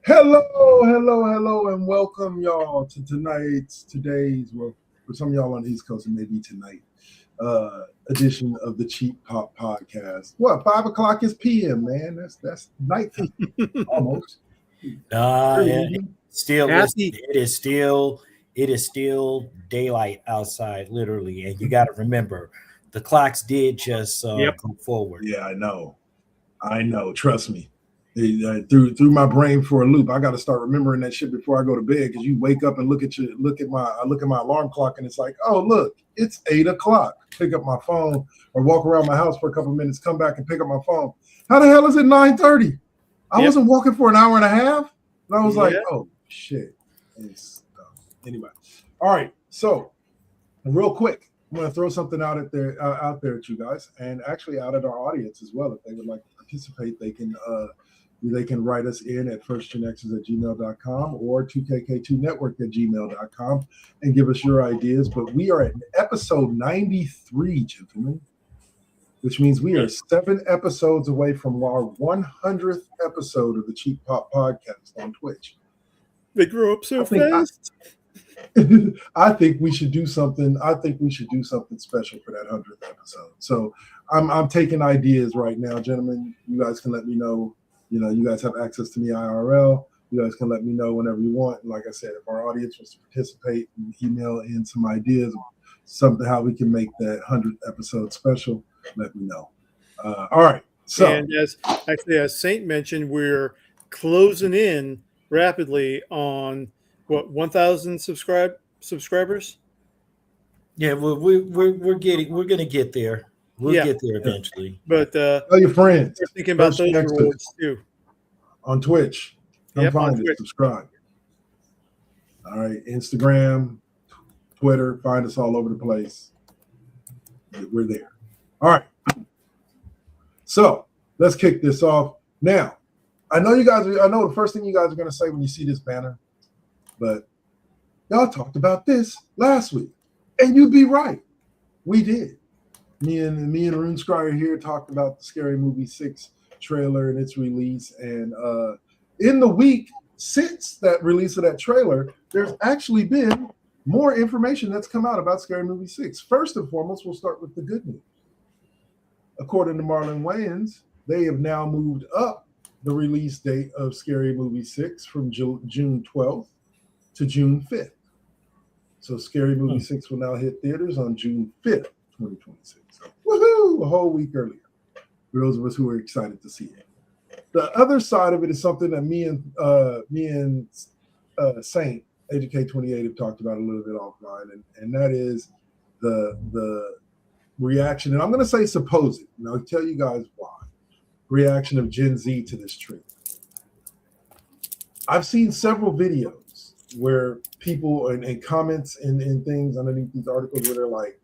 Hello, and welcome y'all to today's, well, for some of y'all on the East Coast, it may be tonight, edition of the Cheap Pop Podcast. What, 5 o'clock is PM, man? That's night almost. It is still daylight outside, literally, and you got to remember the clocks did just go forward. Yeah, I know. Trust me. Threw my brain for a loop. I got to start remembering that shit before I go to bed, because you wake up and look at my alarm clock, and it's like, oh look, it's 8 o'clock. Pick up my phone or walk around my house for a couple of minutes, come back and pick up my phone. How the hell is it 9:30? I wasn't walking for an hour and a half, and I was like, oh shit. Anyway, all right. So real quick, I'm going to throw something out there at you guys, and actually out at our audience as well. If they would like to participate, they can write us in at firstgenxers@gmail.com or 2KK2network@gmail.com and give us your ideas. But we are at episode 93, gentlemen, which means we are 7 episodes away from our 100th episode of the Cheap Pop Podcast on Twitch. They grow up so fast. I think we should do something. I think we should do something special for that 100th episode. So I'm taking ideas right now, gentlemen. You guys can let me know. You know, you guys have access to me IRL. You guys can let me know whenever you want. And like I said, if our audience wants to participate and email in some ideas, something how we can make that 100th episode special, let me know. All right. So, and as Saint mentioned, we're closing in rapidly on what 1,000 subscribers. Yeah, we're gonna get there. We'll get there eventually. But tell your friends. We're thinking about those rewards too. On Twitch. Come find it. Subscribe. All right. Instagram, Twitter. Find us all over the place. We're there. All right. So let's kick this off. Now, I know the first thing you guys are going to say when you see this banner, but y'all talked about this last week. And you'd be right. We did. Me and Rune Scryer here talked about the Scary Movie 6 trailer and its release. And in the week since that release of that trailer, there's actually been more information that's come out about Scary Movie 6. First and foremost, we'll start with the good news. According to Marlon Wayans, they have now moved up the release date of Scary Movie 6 from June 12th to June 5th. So Scary Movie 6 will now hit theaters on June 5th, 2026. So, woohoo! A whole week earlier. For those of us who are excited to see it. The other side of it is something that me and Saint, AJK28, have talked about a little bit offline, and that is the reaction, and I'm going to say supposed, and I'll tell you guys why. Reaction of Gen Z to this trailer. I've seen several videos where people and comments and things underneath these articles where they're like,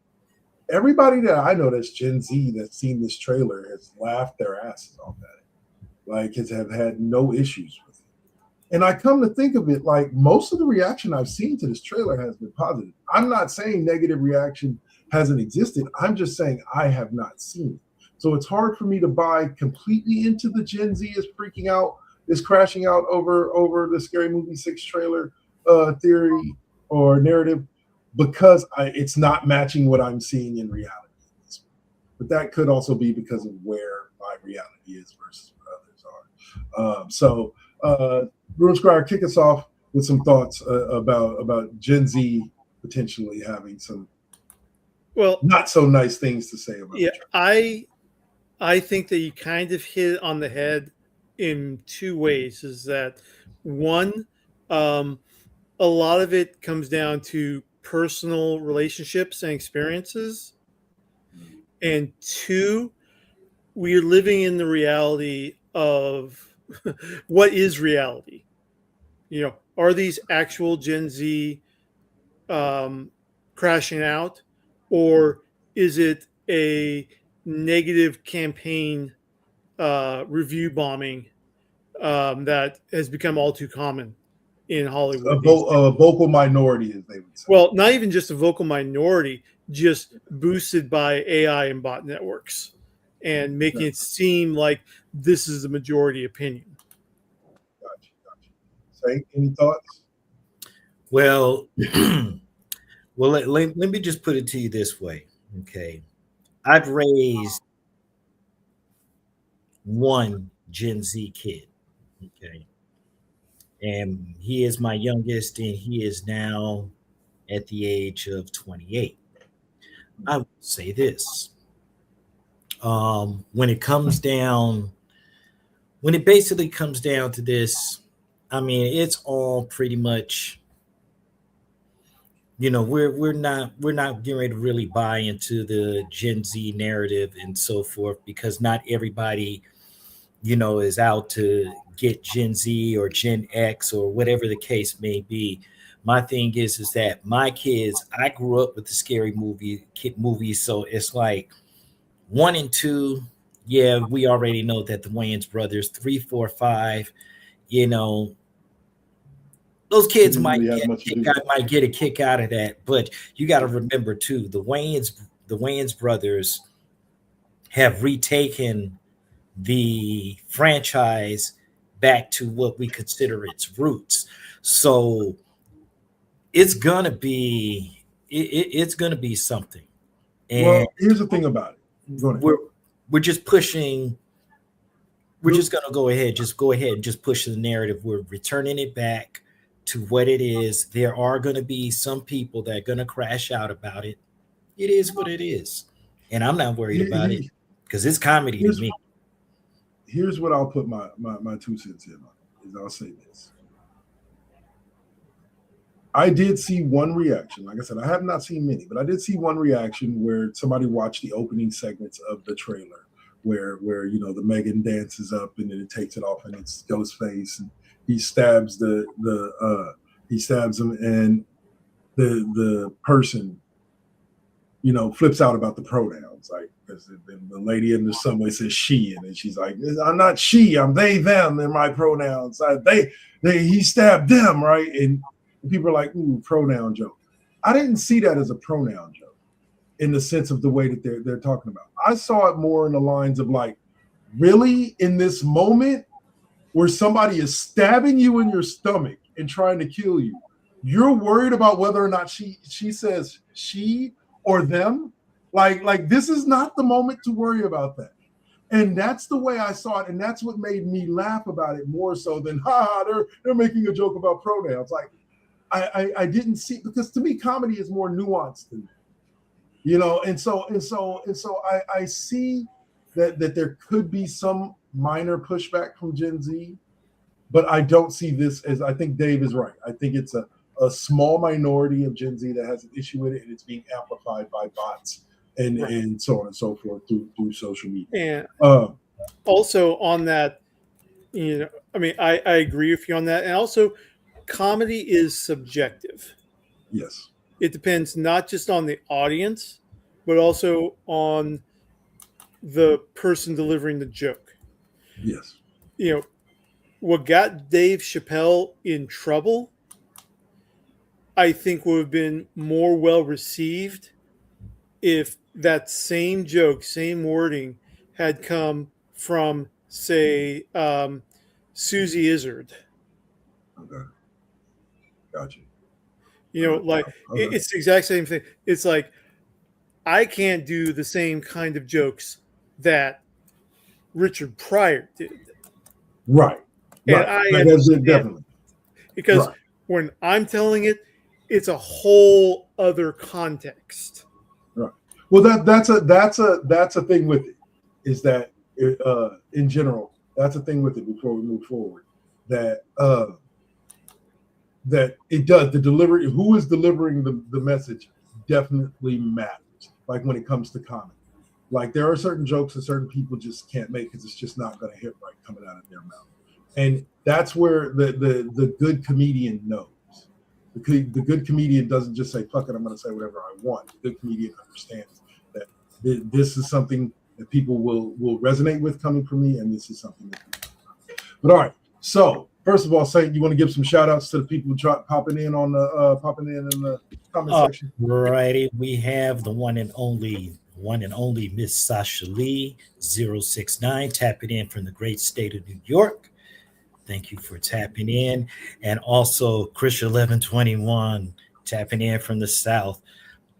everybody that I know that's Gen Z that's seen this trailer has laughed their asses off at it, like have had no issues with it. And I come to think of it, like most of the reaction I've seen to this trailer has been positive. I'm not saying negative reaction hasn't existed. I'm just saying I have not seen it. So it's hard for me to buy completely into the Gen Z is freaking out, is crashing out over the Scary Movie 6 trailer theory or narrative, because it's not matching what I'm seeing in reality. But that could also be because of where my reality is versus what others are. Room Squire, kick us off with some thoughts about Gen Z potentially having some not so nice things to say about it. I think that you kind of hit it on the head in two ways. Is that one, a lot of it comes down to personal relationships and experiences, and two, we're living in the reality of what is reality. Are these actual Gen Z crashing out, or is it a negative campaign review bombing that has become all too common in Hollywood? A vocal minority, as they would say. Well, not even just a vocal minority, just boosted by AI and bot networks and making it seem like this is the majority opinion. Gotcha. Say, any thoughts? Well, let me just put it to you this way, okay? I've raised one Gen Z kid, okay? And he is my youngest, and he is now at the age of 28. I will say this. When it basically comes down to this, I mean, it's all pretty much, we're not getting ready to really buy into the Gen Z narrative and so forth, because not everybody, is out to get Gen Z or Gen X or whatever the case may be. My thing is that my kids, I grew up with the scary movies, so it's like 1 and 2. Yeah, we already know that the Wayans brothers, 3, 4, 5, those kids might get a kick out of that. But you got to remember too, the Wayans brothers have retaken the franchise back to what we consider its roots. So it's gonna be something. And well, here's the thing about it. Go ahead. We're just pushing. We're just gonna go ahead and just push the narrative. We're returning it back to what it is. There are going to be some people that are going to crash out about it. It is what it is, and I'm not worried about it because it's comedy to me. Here's what I'll put my 2 cents in on. Is I'll say this. I did see one reaction. Like I said, I have not seen many, but I did see one reaction where somebody watched the opening segments of the trailer, where the Megan dances up and then it takes it off and it's Joe's face and he stabs him, and the person flips out about the pronouns, like because the lady in the subway says she, and then she's like, I'm not she, I'm they, them, they're my pronouns. He stabbed them, right? And people are like, ooh, pronoun joke. I didn't see that as a pronoun joke in the sense of the way that they're talking about. I saw it more in the lines of like, really, in this moment where somebody is stabbing you in your stomach and trying to kill you, you're worried about whether or not she says she or them? Like this is not the moment to worry about that. And that's the way I saw it, and that's what made me laugh about it more so than they're making a joke about pronouns. Like I didn't see, because to me comedy is more nuanced than that. And so I see that there could be some minor pushback from Gen Z, but I don't see this as, I think Dave is right. I think it's a small minority of Gen Z that has an issue with it, and it's being amplified by bots and so on and so forth through social media. And also on that, You know, I mean, I agree with you on that. And also, comedy is subjective. Yes. It depends not just on the audience, but also on the person delivering the joke. Yes. You know, what got Dave Chappelle in trouble, I think would have been more well received if that same joke, same wording had come from, say, Susie Izzard. Okay. Gotcha. You know, like Okay. it's the exact same thing. It's like I can't do the same kind of jokes that Richard Pryor did. Right. And Right. I Like, understand definitely. because Right. when I'm telling it, it's a whole other context. Right. Well, that's a thing with it, is that in general, that's a thing with it before we move forward. That that it does, the delivery, who is delivering the message definitely matters. Like when it comes to comedy. Like there are certain jokes that certain people just can't make because it's just not going to hit right coming out of their mouth. And that's where the good comedian knows. The good comedian doesn't just say, fuck it, I'm going to say whatever I want. The good comedian understands that this is something that people will resonate with coming from me, and this is something that people will. But all right, so first of all, Saint, you want to give some shout outs to the people popping in the comment section? Righty, we have the one and only Miss Sasha Lee 069 tapping in from the great state of New York. Thank you for tapping in. And also Chris 1121 tapping in from the South.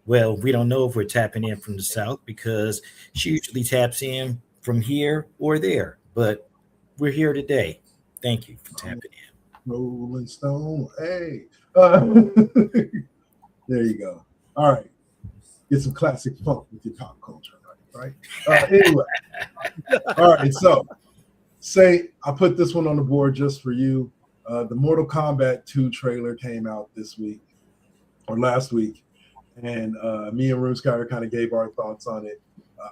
Well, we don't know if we're tapping in from the South because she usually taps in from here or there, but we're here today. Thank you for tapping in. Rolling Stone, hey. There you go. All right. Get some classic funk with your pop culture, right? Anyway. All right, so say I put this one on the board just for you. The Mortal Kombat 2 trailer came out this week or last week, and me and Room Skyler kind of gave our thoughts on it.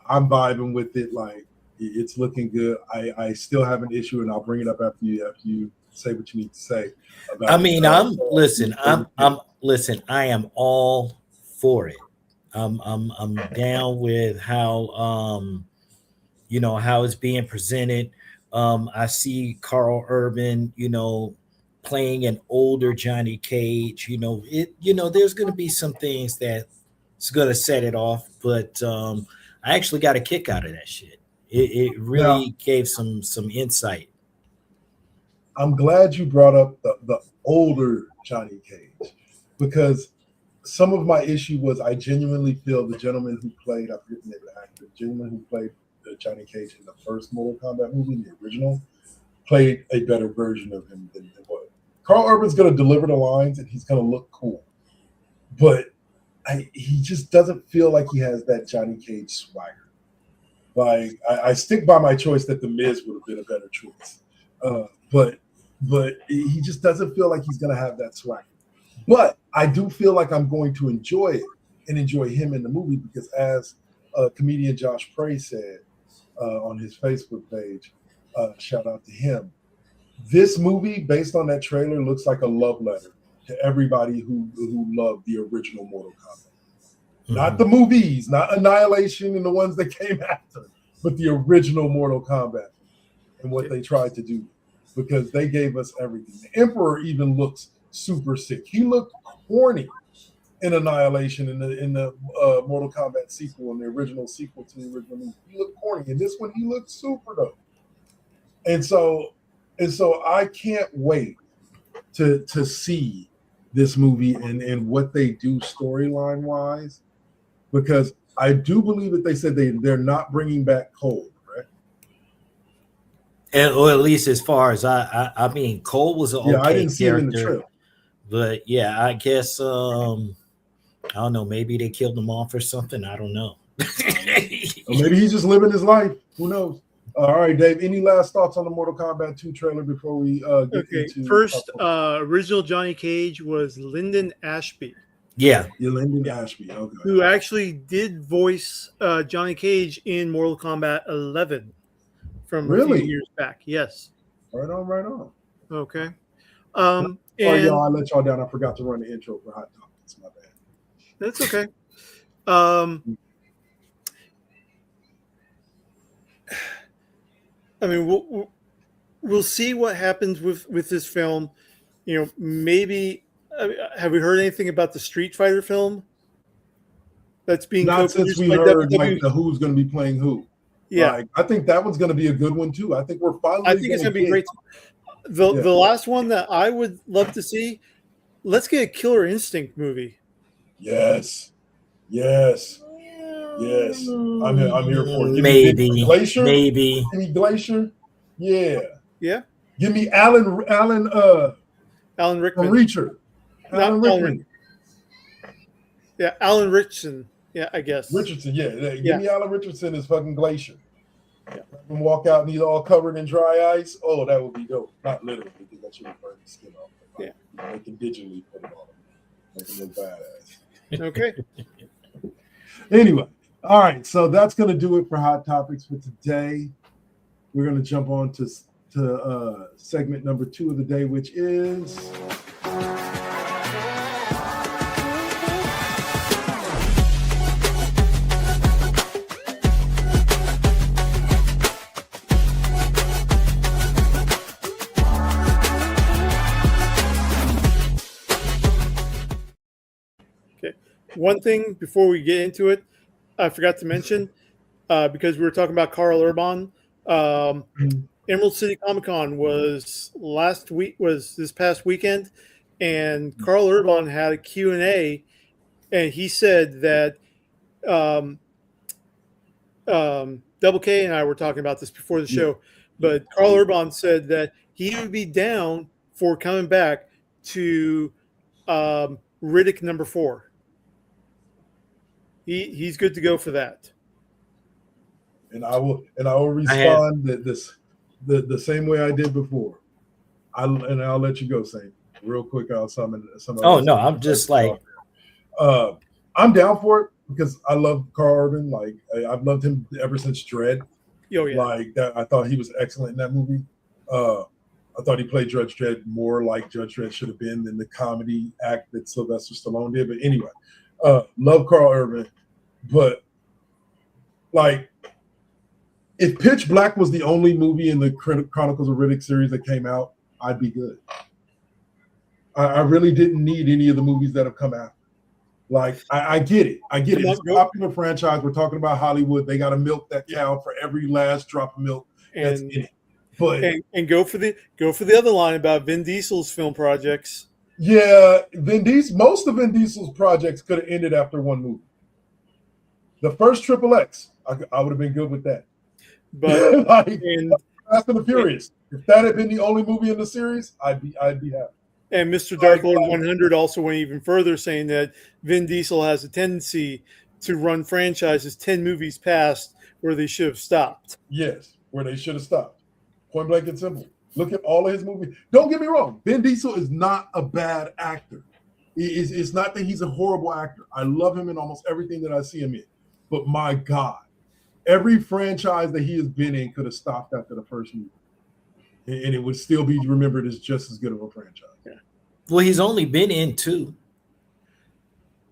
I'm vibing with it, like it's looking good. I still have an issue, and I'll bring it up after you say what you need to say. About I mean, I am all for it. I'm down with how how it's being presented. I see Carl Urban, playing an older Johnny Cage. There's going to be some things that's going to set it off, but I actually got a kick out of that shit. It really gave some insight. I'm glad you brought up the older Johnny Cage, because some of my issue was I genuinely feel the gentleman who played, I forget the name of the actor, the gentleman who played Johnny Cage in the first Mortal Kombat movie, the original, played a better version of him than what. Carl Urban's going to deliver the lines and he's going to look cool, but he just doesn't feel like he has that Johnny Cage swagger. Like I stick by my choice that The Miz would have been a better choice, but he just doesn't feel like he's going to have that swagger. But I do feel like I'm going to enjoy it and enjoy him in the movie because, as comedian Josh Prey said on his Facebook page, shout out to him, this movie, based on that trailer, looks like a love letter to everybody who loved the original Mortal Kombat. Mm-hmm. Not the movies, not Annihilation and the ones that came after, but the original Mortal Kombat and what they tried to do, because they gave us everything. The Emperor even looks super sick. He looked corny in Annihilation in the Mortal Kombat sequel, and the original sequel to the original movie. He looked corny. In this one, he looked super dope. And so I can't wait to see this movie and what they do storyline wise, because I do believe that they said they're not bringing back Cole, right? Or at least as far as I mean, Cole was an okay I didn't see him in the trailer. But yeah, I guess I don't know. Maybe they killed him off or something. I don't know. Or maybe he's just living his life. Who knows? All right, Dave. Any last thoughts on the Mortal Kombat 2 trailer before we get into? First, original Johnny Cage was Lyndon Ashby. Yeah, Lyndon Ashby. Okay. Who actually did voice Johnny Cage in Mortal Kombat 11 from a few years back. Yes. Right on, right on. Okay. Sorry, And y'all, I let y'all down. I forgot to run the intro for Hot Topics. My bad. that's okay. I mean, we'll see what happens with this film. You know, maybe have we heard anything about the Street Fighter film that's being Not since co-produced we by heard WWE? like the who's going to be playing who. Yeah, Like, I think that one's going to be a good one too. I think we're finally. I think it's going to be great. The last one that I would love to see, let's get a Killer Instinct movie. Yes. I'm here for it. Maybe Glacier. Maybe. Give me Glacier. Yeah. Yeah. Give me Alan Rickman. Reacher. Alan Rickman. Yeah, Alan Richardson. Yeah, I guess. Richardson, yeah. Give me Alan Richardson as fucking Glacier. Yeah. And walk out and he's all covered in dry ice. Oh, that would be dope. Not literally, because that should burn the skin off. Yeah. They can digitally put it on. Make it look badass. Okay. Anyway, all right. So that's going to do it for Hot Topics for today. We're going to jump on to segment number 2 of the day, which is... One thing before we get into it, I forgot to mention, because we were talking about Carl Urban. Emerald City Comic Con was this past weekend, and Carl Urban had a Q&A, and he said that Double K and I were talking about this before the show, but Carl Urban said that he would be down for coming back to Riddick number 4. He's good to go for that. And I will respond the same way I did before. I'll let you go, Saint. Real quick, I'll summon some. Oh no, I'm just like I'm down for it because I love Carl Urban. Like I've loved him ever since Dredd. Oh, yeah. Like that, I thought he was excellent in that movie. I thought he played Judge Dredd more like Judge Dredd should have been than the comedy act that Sylvester Stallone did. But anyway, love Carl Urban. But like, if Pitch Black was the only movie in the Chronicles of Riddick series that came out, I'd be good. I really didn't need any of the movies that have come out. Like, I get it. It's a popular franchise. We're talking about Hollywood. They got to milk that cow for every last drop of milk that's in it. But and go for the other line about Vin Diesel's film projects. Yeah, most of Vin Diesel's projects could have ended after one movie. The first XXX, I would have been good with that. But like, Fast and the Furious, if that had been the only movie in the series, I'd be happy. And Mr. Dark Lord 100 also went even further, saying that Vin Diesel has a tendency to run franchises 10 movies past where they should have stopped. Yes, where they should have stopped. Point blank and simple. Look at all of his movies. Don't get me wrong. Vin Diesel is not a bad actor. It's not that he's a horrible actor. I love him in almost everything that I see him in. But my God, every franchise that he has been in could have stopped after the first movie. And it would still be remembered as just as good of a franchise. Yeah. Well, he's only been in 2.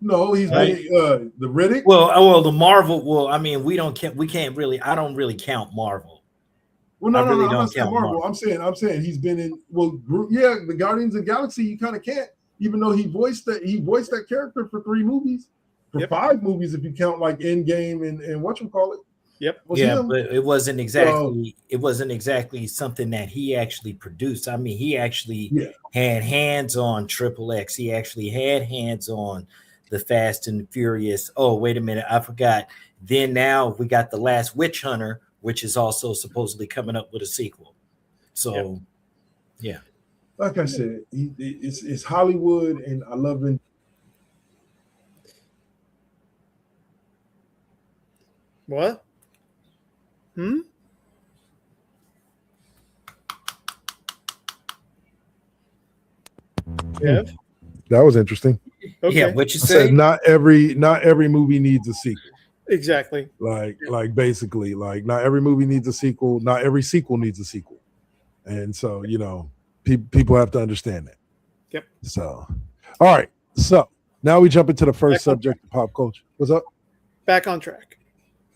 No, he's been the Riddick. Well, the Marvel. Well, I mean, we can't really. I don't really count Marvel. Well, no, I'm not saying Marvel. I'm saying he's been in. Well, yeah, the Guardians of the Galaxy. You kind of can't, even though he voiced that character for 3 movies, for 5 movies if you count like Endgame and whatchamacallit. Yep. But it wasn't exactly something that he actually produced. I mean, he actually had hands on XXX. He actually had hands on the Fast and Furious. Oh, wait a minute, I forgot. Then now we got The Last Witch Hunter, which is also supposedly coming up with a sequel. So, yeah. Like I said, it's Hollywood, and I love it. What? Yeah, that was interesting. Okay. Yeah, what you say? Said not every movie needs a sequel. Exactly. Like basically, like not every movie needs a sequel. Not every sequel needs a sequel. And so, people have to understand that. Yep. So, all right. So now we jump into the first subject of pop culture. What's up? Back on track.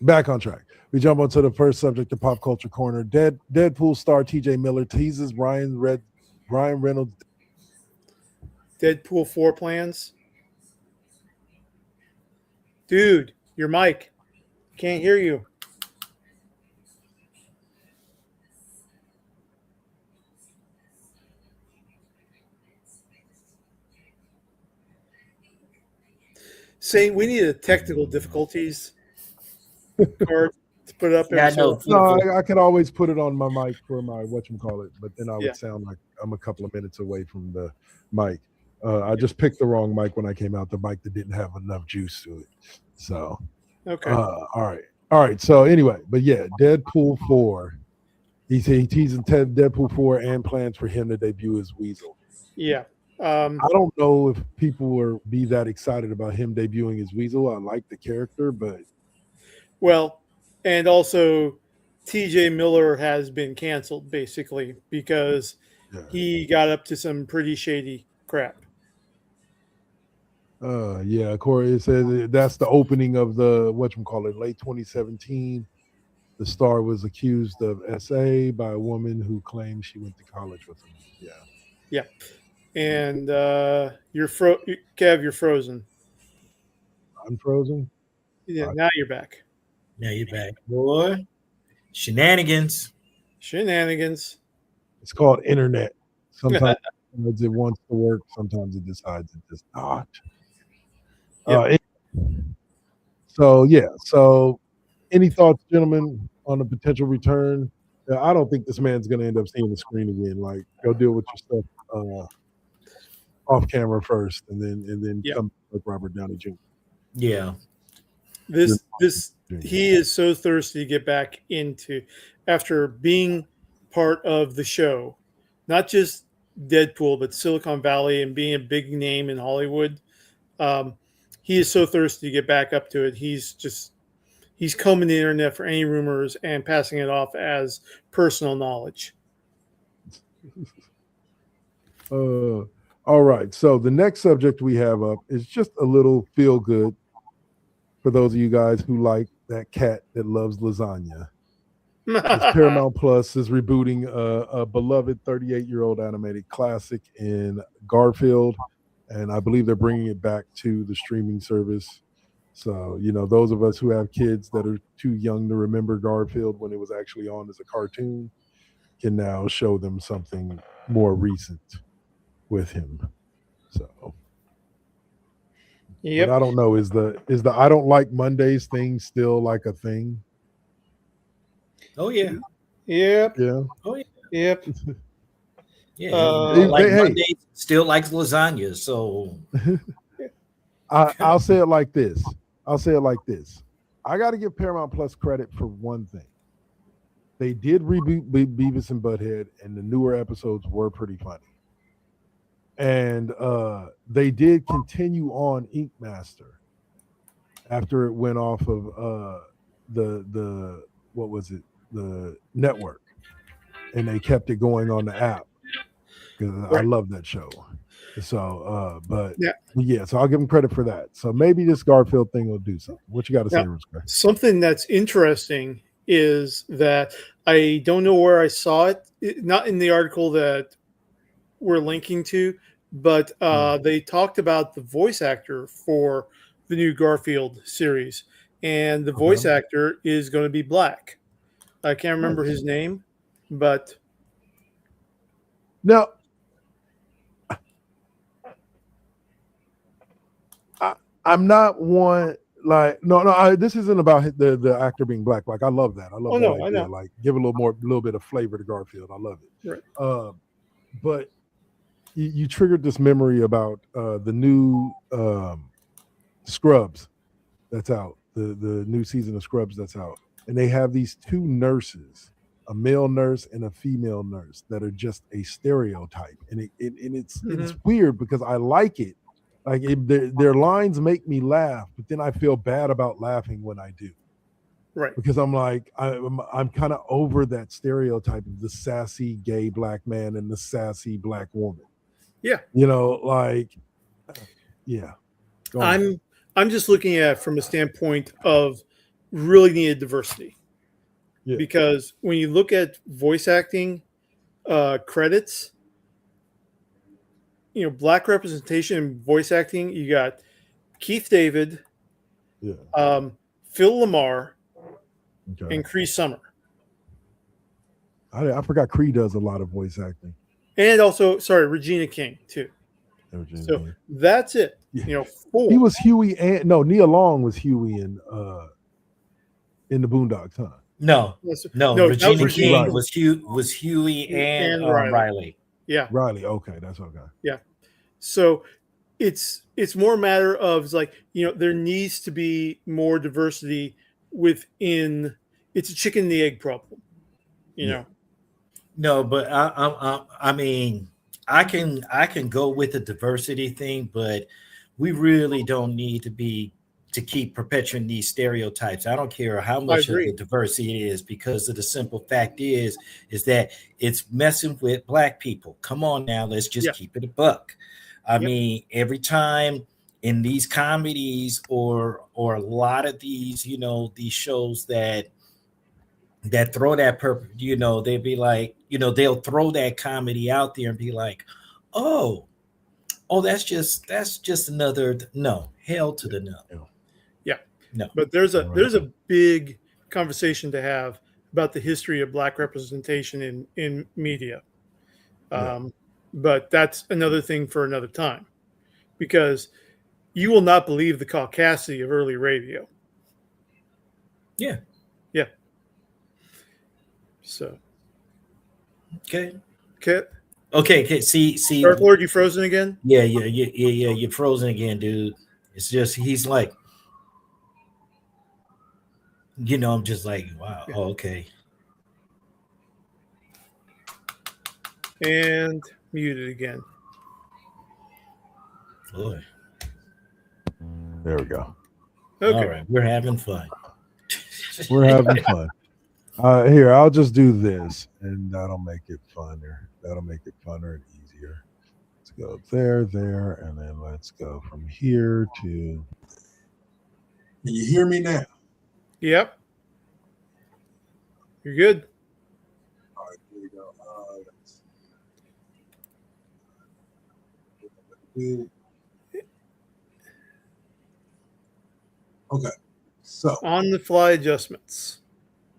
Back on track. We jump onto the first subject of pop culture corner. Deadpool star T.J. Miller teases Ryan Reynolds. Deadpool 4 plans. Dude, your mic. Can't hear you. Saying we need a technical difficulties card to put up. Yeah, I know. No, I can always put it on my mic for my whatchamacallit, but then I would sound like I'm a couple of minutes away from the mic. I just picked the wrong mic when I came out, the mic that didn't have enough juice to it. So, okay. All right. So anyway, but yeah, Deadpool 4. He's teasing Deadpool 4 and plans for him to debut as Weasel. Yeah. I don't know if people will be that excited about him debuting as Weasel. I like the character, but and also T.J. Miller has been canceled basically because he got up to some pretty shady crap. Corey, it says that's the opening of the late 2017. The star was accused of SA by a woman who claimed she went to college with him. Yeah. And Kev, you're frozen. I'm frozen. Yeah, now you're back. Now you're back, boy. Shenanigans. It's called internet. Sometimes it wants to work. Sometimes it decides it does not. So any thoughts, gentlemen, on a potential return? I don't think this man's going to end up seeing the screen again. Like, go deal with your stuff off camera first, and then come like Robert Downey Jr. Yeah. He is so thirsty to get back into, after being part of the show, not just Deadpool, but Silicon Valley and being a big name in Hollywood. He is so thirsty to get back up to it. He's combing the internet for any rumors and passing it off as personal knowledge. All right. So the next subject we have up is just a little feel good for those of you guys who like that cat that loves lasagna. Paramount Plus is rebooting a beloved 38-year-old animated classic in Garfield, and I believe they're bringing it back to the streaming service. So, those of us who have kids that are too young to remember Garfield when it was actually on as a cartoon can now show them something more recent with him. So, but I don't know. Is the I don't like Mondays thing still like a thing? Oh yeah. Yep. Yeah. Oh yeah. Yep. Yeah. Mondays still likes lasagna. So I'll say it like this. I got to give Paramount Plus credit for one thing. They did reboot Beavis and Butthead, and the newer episodes were pretty funny. And they did continue on Ink Master after it went off of the what was it, the network, and they kept it going on the app because I love that show. So, so I'll give them credit for that. So maybe this Garfield thing will do something. What you got to say, Rizka? Something that's interesting is that I don't know where I saw it, not in the article that we're linking to, but they talked about the voice actor for the new Garfield series, and the voice actor is going to be black. I can't remember his name, but now I'm not one like no. This isn't about the actor being black. Like I love that. I love that idea. Like give a little bit of flavor to Garfield. I love it. Right. But you triggered this memory about the new Scrubs that's out. The new season of Scrubs that's out, and they have these two nurses, a male nurse and a female nurse, that are just a stereotype, and it's weird because I like it. Like their lines make me laugh, but then I feel bad about laughing when I do. Right. Because I'm like, I'm kind of over that stereotype of the sassy gay black man and the sassy black woman. Yeah. You know, like, yeah. Go on. I'm just looking at it from a standpoint of really needed diversity. Yeah. Because when you look at voice acting credits, you know, black representation in voice acting, you got Keith David, Yeah. Phil Lamar, Okay. and Cree Summer. I forgot Cree does a lot of voice acting. And also, sorry, Regina King too. Regina So King. that's it. Yeah. You know, 4. He was Huey and no, Nia Long was Huey in the Boondocks, huh? No, Regina was King Riley. was Huey and Riley. Yeah. Riley. Okay, that's okay. Yeah. So it's more a matter of like, you know, there needs to be more diversity within. It's a chicken and the egg problem, you know. No, but I mean, I can go with the diversity thing, but we really don't need to keep perpetuating these stereotypes. I don't care how much of the diversity it is, because of the simple fact is that it's messing with black people. Come on now, let's just keep it a buck. I mean, every time in these comedies or a lot of these, you know, these shows that throw that you know, they'd be like, you know, they'll throw that comedy out there and be like, oh, that's just another no. Hell to the no. Yeah. No. But there's a big conversation to have about the history of black representation in media. But that's another thing for another time, because you will not believe the caucasity of early radio. Yeah. Yeah. So. Okay. See. Dark Lord, you frozen again? Yeah. You're frozen again, dude. It's just he's like, you know, I'm just like, wow. Yeah. Oh, okay. And muted again. Boy. There we go. Okay. All right, we're having fun. We're having fun. Here, I'll just do this, and that'll make it funner. That'll make it funner and easier. Let's go there, and then let's go from here to. Can you hear me now? Yep. You're good. All right, here we go. Okay, so on the fly adjustments.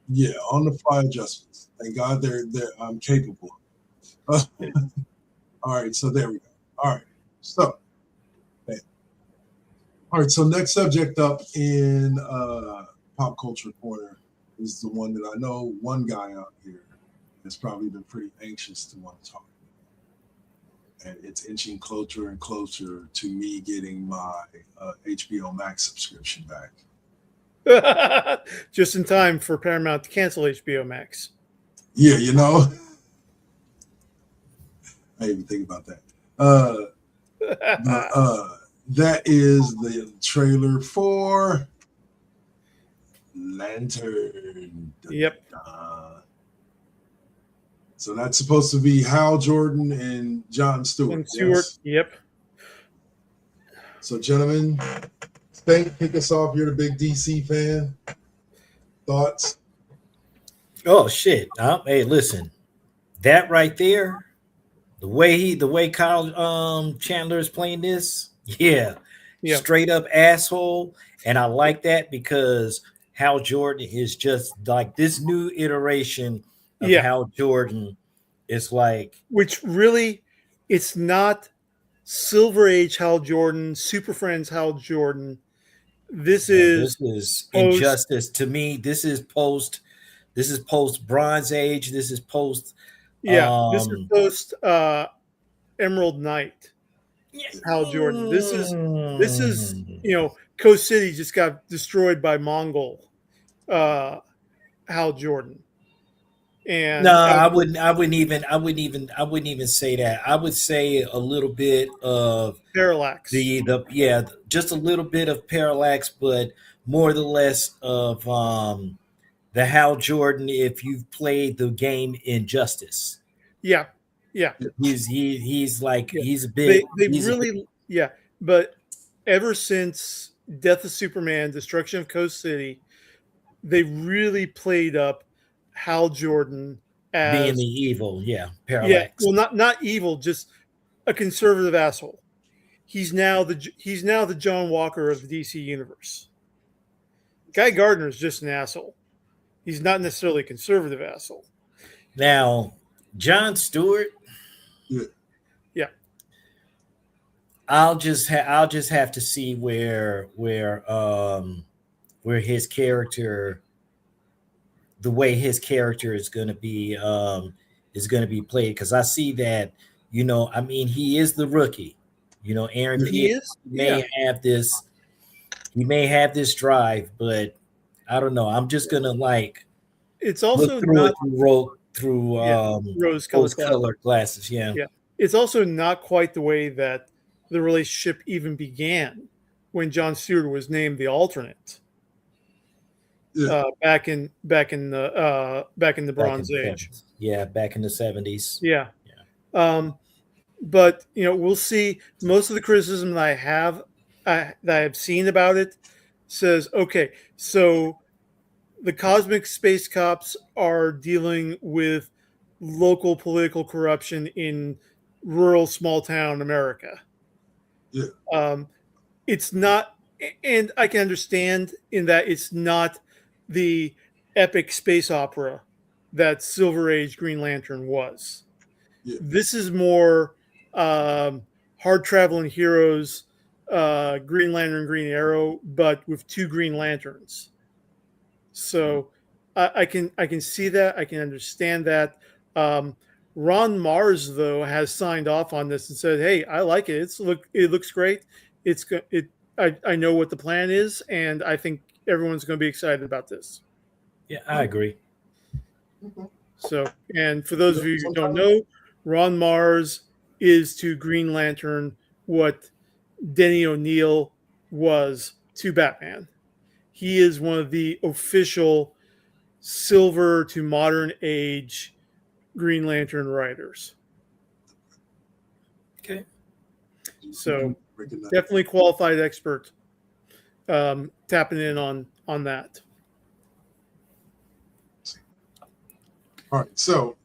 Yeah, on the fly adjustments. Thank God I'm capable. All right, so there we go. All right, so next subject up in Pop Culture Corner is the one that I know one guy out here has probably been pretty anxious to want to talk about. And it's inching closer and closer to me getting my HBO Max subscription back. Just in time for Paramount to cancel HBO Max. Yeah, you know. I didn't even think about that. That is the trailer for Lantern. Yep. So that's supposed to be Hal Jordan and Jon Stewart. Yes? Yep. So, gentlemen, Spank, kick us off. You're the big DC fan. Thoughts? Oh shit! Hey, listen, that right there, the way Kyle Chandler is playing this, straight up asshole, and I like that because Hal Jordan is just like this new iteration of Hal Jordan is like, which really, it's not Silver Age Hal Jordan, Super Friends Hal Jordan. This is Injustice to me. This is post Bronze Age. This is post. This is post Emerald Knight. Hal Jordan. This is Coast City just got destroyed by Mongol. Hal Jordan. And no, I wouldn't even say that. I would say a little bit of Parallax. Just a little bit of Parallax, but more or less of the Hal Jordan. If you've played the game Injustice, Yeah. he's like Yeah. he's a big. They He's a big, really, yeah. But ever since Death of Superman, Destruction of Coast City, they really played up Hal Jordan being as, the evil. Yeah, yeah, Parallax. well, not evil, just a conservative asshole. He's now the John Walker of the DC universe. Guy Gardner is just an asshole. He's not necessarily a conservative asshole. Now, John Stewart. Yeah. Yeah. I'll just have to see where his character, the way his character is going to be played, because I see that, I mean, he is the rookie. Aaron He Pierre is. may have this drive, but I don't know. I'm just gonna like It's look also through not it through rose-colored glasses. colored glasses. Yeah. Yeah. It's also not quite the way that the relationship even began when John Stewart was named the alternate. Yeah. Back in the Bronze Age. Yeah, back in the 70s. Yeah. But we'll see. Most of the criticism that I have seen about it says, okay, so the cosmic space cops are dealing with local political corruption in rural small town America. Yeah. It's not, and I can understand in that it's not the epic space opera that Silver Age Green Lantern was. Yeah. This is more hard traveling heroes, Green Lantern, Green Arrow, but with two Green Lanterns. So I can see that. I can understand that. Ron Mars, though, has signed off on this and said, "Hey, I like it. It looks great. I know what the plan is, and I think everyone's going to be excited about this." Yeah, I agree. So, and for those of you who don't know, Ron Mars is to Green Lantern what Denny O'Neil was to Batman. He is one of the official silver to modern age Green Lantern writers. Okay. So definitely qualified expert tapping in on that. All right. So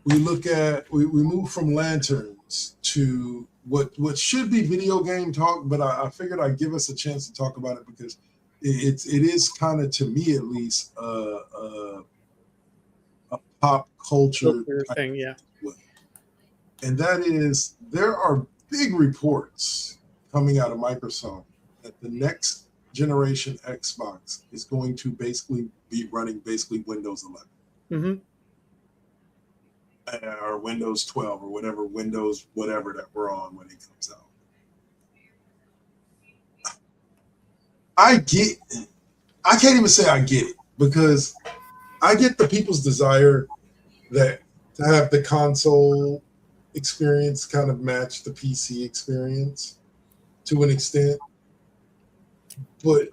we move from lanterns to what should be video game talk, but I figured I'd give us a chance to talk about it because it is kind of, to me at least, a pop culture thing, yeah. And that is, there are big reports coming out of Microsoft that the next generation Xbox is going to basically be running Windows 11. Or Windows 12 or whatever Windows whatever that we're on when it comes out. I can't even say I get it, because I get the people's desire that to have the console experience kind of match the PC experience to an extent, but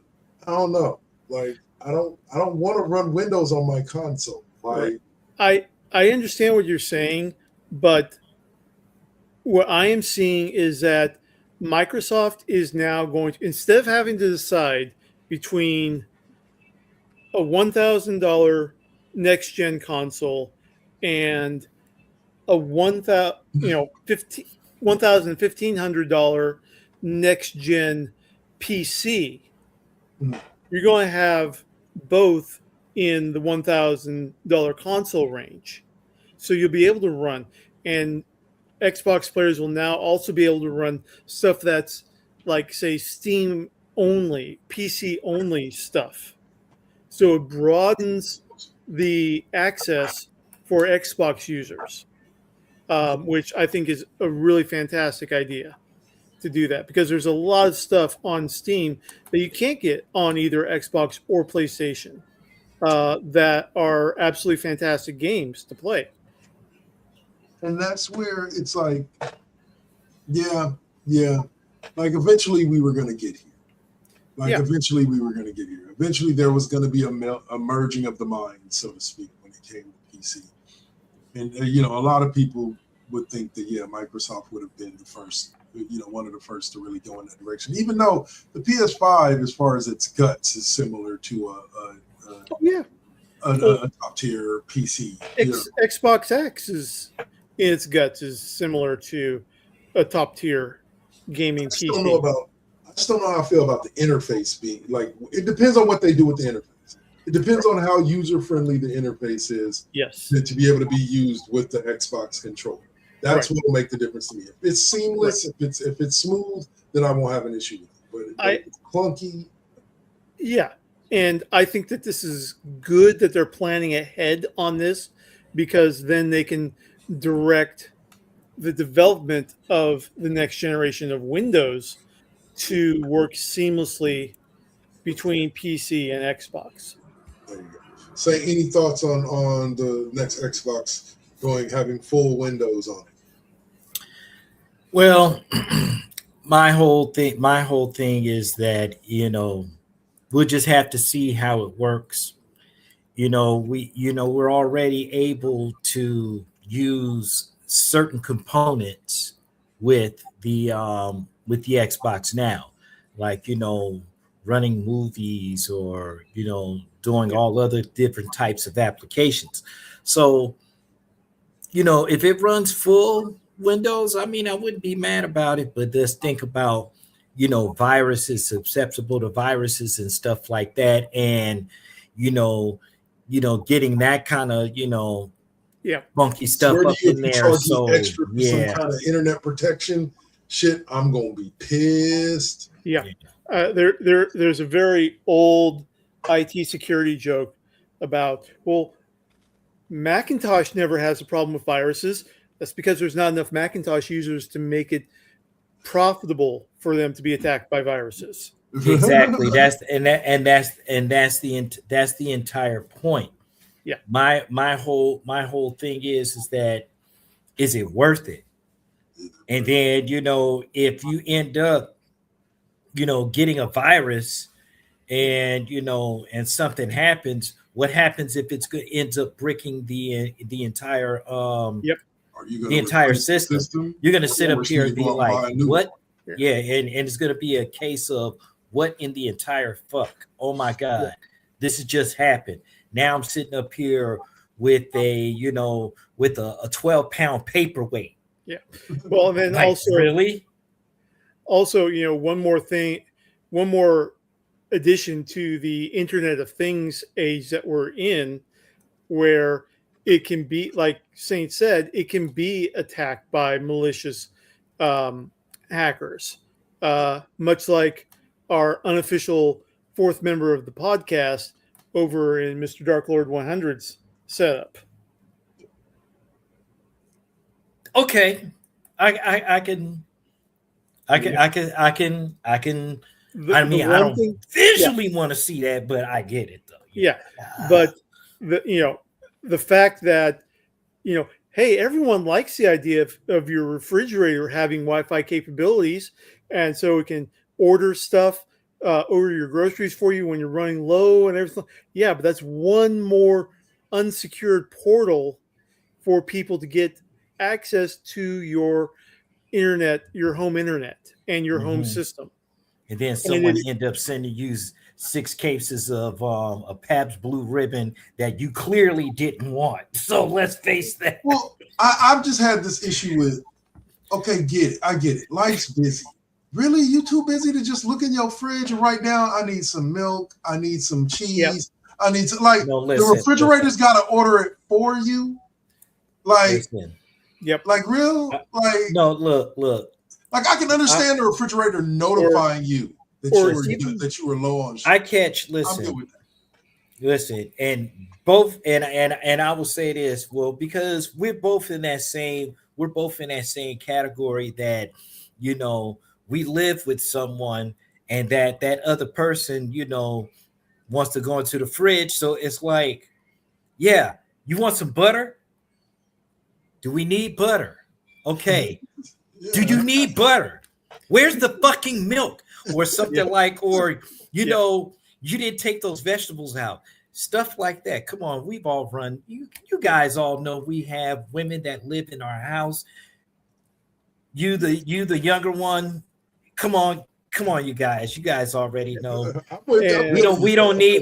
I don't know. Like I don't want to run Windows on my console. Like I understand what you're saying, but what I am seeing is that Microsoft is now going to, instead of having to decide between a $1,000 next gen console and a $1,500 next gen PC, you're going to have both in the $1,000 console range. So you'll be able to run, and Xbox players will now also be able to run stuff that's like, say, Steam only, PC only stuff. So it broadens the access for Xbox users, which I think is a really fantastic idea to do that, because there's a lot of stuff on Steam that you can't get on either Xbox or PlayStation that are absolutely fantastic games to play. And that's where it's like, yeah, like eventually we were going to get here. Like eventually we were going to get here. Eventually there was going to be a merging of the minds, so to speak, when it came to PC. And a lot of people would think that Microsoft would have been the first, one of the first to really go in that direction. Even though the PS5, as far as its guts, is similar to a top tier PC. Xbox X is in its guts is similar to a top tier gaming PC. I just don't know how I feel about the interface being like. It depends on what they do with the interface. It depends on how user friendly the interface is. Yes, to be able to be used with the Xbox controller. That's what will make the difference to me. If it's seamless, if it's smooth, then I won't have an issue with it. But if it's clunky. Yeah. And I think that this is good that they're planning ahead on this, because then they can direct the development of the next generation of Windows to work seamlessly between PC and Xbox. There you go. Say, any thoughts on the next Xbox having full Windows on it? Well, my whole thing is that, we'll just have to see how it works. We're already able to use certain components with the Xbox now, like running movies or doing all other different types of applications. So if it runs full Windows, I wouldn't be mad about it, but just think about viruses, susceptible to viruses and stuff like that, and getting that kind of funky stuff up in there. So extra for some kind of internet protection shit, I'm gonna be pissed. There's a very old IT security joke about, well, Macintosh never has a problem with viruses. That's because there's not enough Macintosh users to make it profitable for them to be attacked by viruses. Exactly. That's the entire point. Yeah. My whole thing is that, is it worth it? And then if you end up getting a virus and and something happens, what happens if ends up bricking the entire the entire system? You're going to sit up here and be like, what? Yeah, and it's going to be a case of, what in the entire fuck? Oh my God, this has just happened. Now I'm sitting up here with a 12-pound paperweight. Yeah. Well, and then also, one more addition to the Internet of Things age that we're in, where it can be, like Saint said, it can be attacked by malicious hackers, much like our unofficial fourth member of the podcast over in Mr. Dark Lord 100's setup. Okay, I can. I don't visually want to see that, but I get it though. Yeah, but the fact that hey, everyone likes the idea of your refrigerator having Wi-Fi capabilities, and so it can order stuff, order your groceries for you when you're running low and everything. Yeah, but that's one more unsecured portal for people to get access to your internet, your home internet, and your home system. And then someone end up sending you 6 cases of a Pabst Blue Ribbon that you clearly didn't want. So let's face that. Well, I've just had this issue with, okay, I get it. Life's busy. Really? You too busy to just look in your fridge and write down, I need some milk, I need some cheese, Yep. I need to, the refrigerator's got to order it for you? Yep. Like real? No, look. Like, I can understand the refrigerator notifying you that you were low on shit. I'm good with that. Listen, and both, and I will say this, well, because we're both in that same category that, we live with someone, and that other person, wants to go into the fridge. So it's like, yeah, you want some butter? Do we need butter? Okay. Yeah. Do you need butter? Where's the fucking milk? or something like, or you Yeah. know, you didn't take those vegetables out. Stuff like that. Come on, we've all run. You guys all know we have women that live in our house. You the younger one. Come on, you guys. You guys already know. And We don't need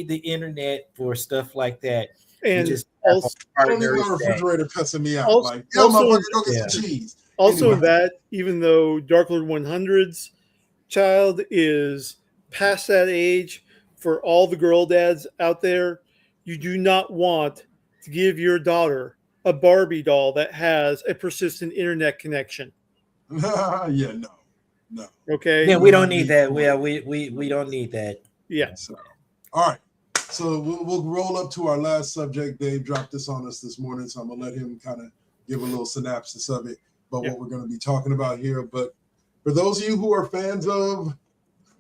the internet for stuff like that. We and just have also, I don't need my partners that refrigerator pissing me out. Also- Like, yo, also- motherfucker, go get Yeah. some cheese. also Anyway. that even though Dark Lord 100's child is past that age, for all the girl dads out there, you do not want to give your daughter a Barbie doll that has a persistent internet connection. Yeah, no. Okay. yeah, we don't need that. We don't need that. Yeah. So, all right. So we'll roll up to our last subject. Dave dropped this on us this morning, so I'm gonna let him kind of give a little synopsis of it about what we're going to be talking about here. But for those of you who are fans of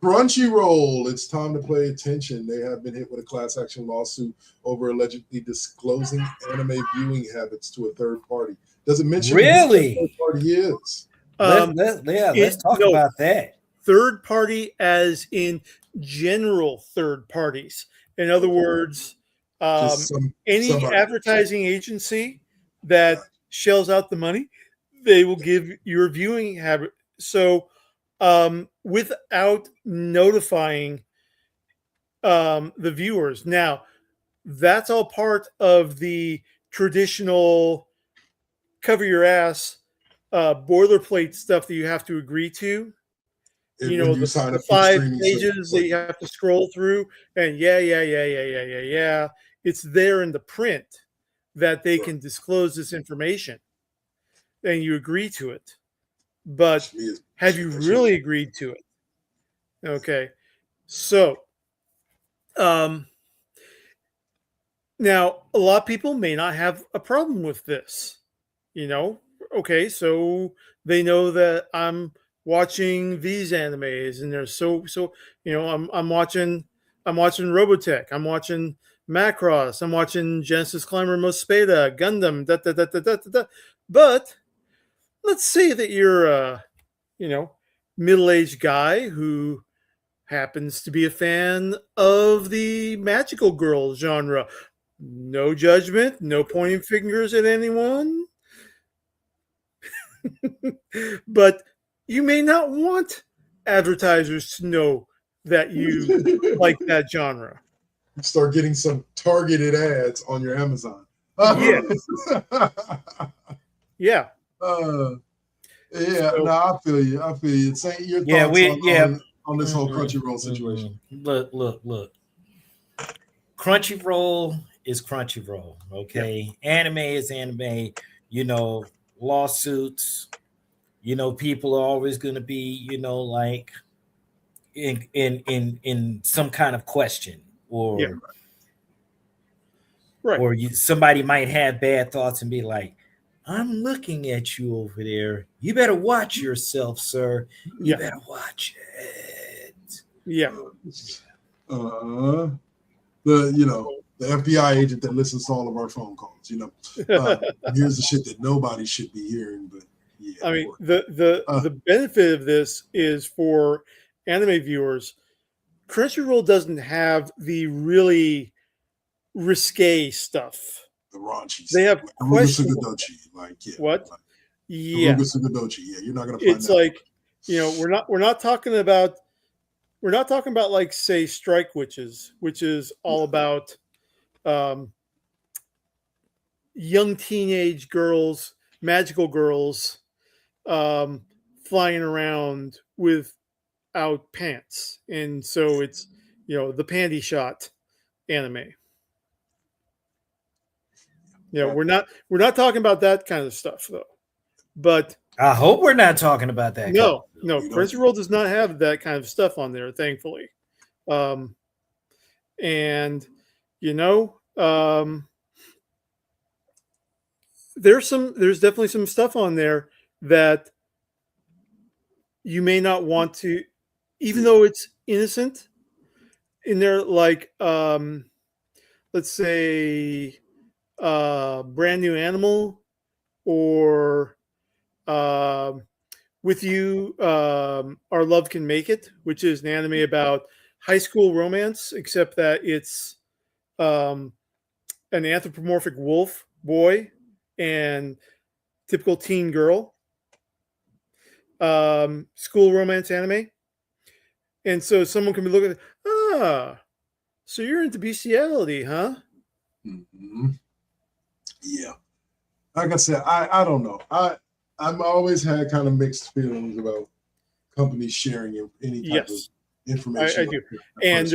Crunchyroll, it's time to pay attention. They have been hit with a class action lawsuit over allegedly disclosing anime viewing habits to a third party. Does it mention Really? who the third party is? Let's talk about that. Third party, as in general third parties. In other words, any somebody. advertising agency that shells out the money, they will give your viewing habit. So, without notifying the viewers. Now, that's all part of the traditional cover your ass boilerplate stuff that you have to agree to. And You know, when you sign the up for 5 streaming pages that you have to scroll through, and yeah. It's there in the print that they can disclose this information, and you agree to it. But have you really agreed to it? Okay, so now a lot of people may not have a problem with this. You know, okay, so they know that I'm watching these animes, and they're so you know, I'm watching Robotech, I'm watching Macross, I'm watching Genesis Climber Mospeada, Gundam, But let's say that you're a, you know, middle-aged guy who happens to be a fan of the magical girl genre. No judgment, no pointing fingers at anyone. But you may not want advertisers to know that you like that genre. Start getting some targeted ads on your Amazon. Yeah. Yeah. Yeah, So- no, I feel you. Say your Yeah, thoughts on this whole Crunchyroll situation. Look. Crunchyroll is Crunchyroll. Okay, anime is anime. You know, lawsuits. You know, people are always going to be, you know, like in some kind of question, or Yeah. Right. or somebody might have bad thoughts and be like, I'm looking at you over there. You better watch yourself, sir. You better watch it. Yeah. The FBI agent that listens to all of our phone calls. You know, here's the shit that nobody should be hearing. But yeah, I mean, the benefit of this is for anime viewers. Crunchyroll doesn't have the really risque stuff. The raunchy. They have like questionable. What? Yeah. Yeah, you're not gonna find It's that. like, you know, we're not talking about like, say, Strike Witches, which is all about young teenage girls, magical girls, flying around without pants, and so it's, you know, the panty shot anime. You know, we're not talking about that kind of stuff though. But I hope we're not talking about that. No, Crunchyroll does not have that kind of stuff on there, thankfully. And you know, there's definitely some stuff on there that you may not want to, even though it's innocent in there, like let's say Brand New Animal, or with you, Our Love Can Make It, which is an anime about high school romance, except that it's an anthropomorphic wolf boy and typical teen girl. School romance anime. And so someone can be looking at, so you're into bestiality, huh? Mm-hmm. Yeah. Like I said, I don't know. I've always had kind of mixed feelings about companies sharing any type of information. I do. And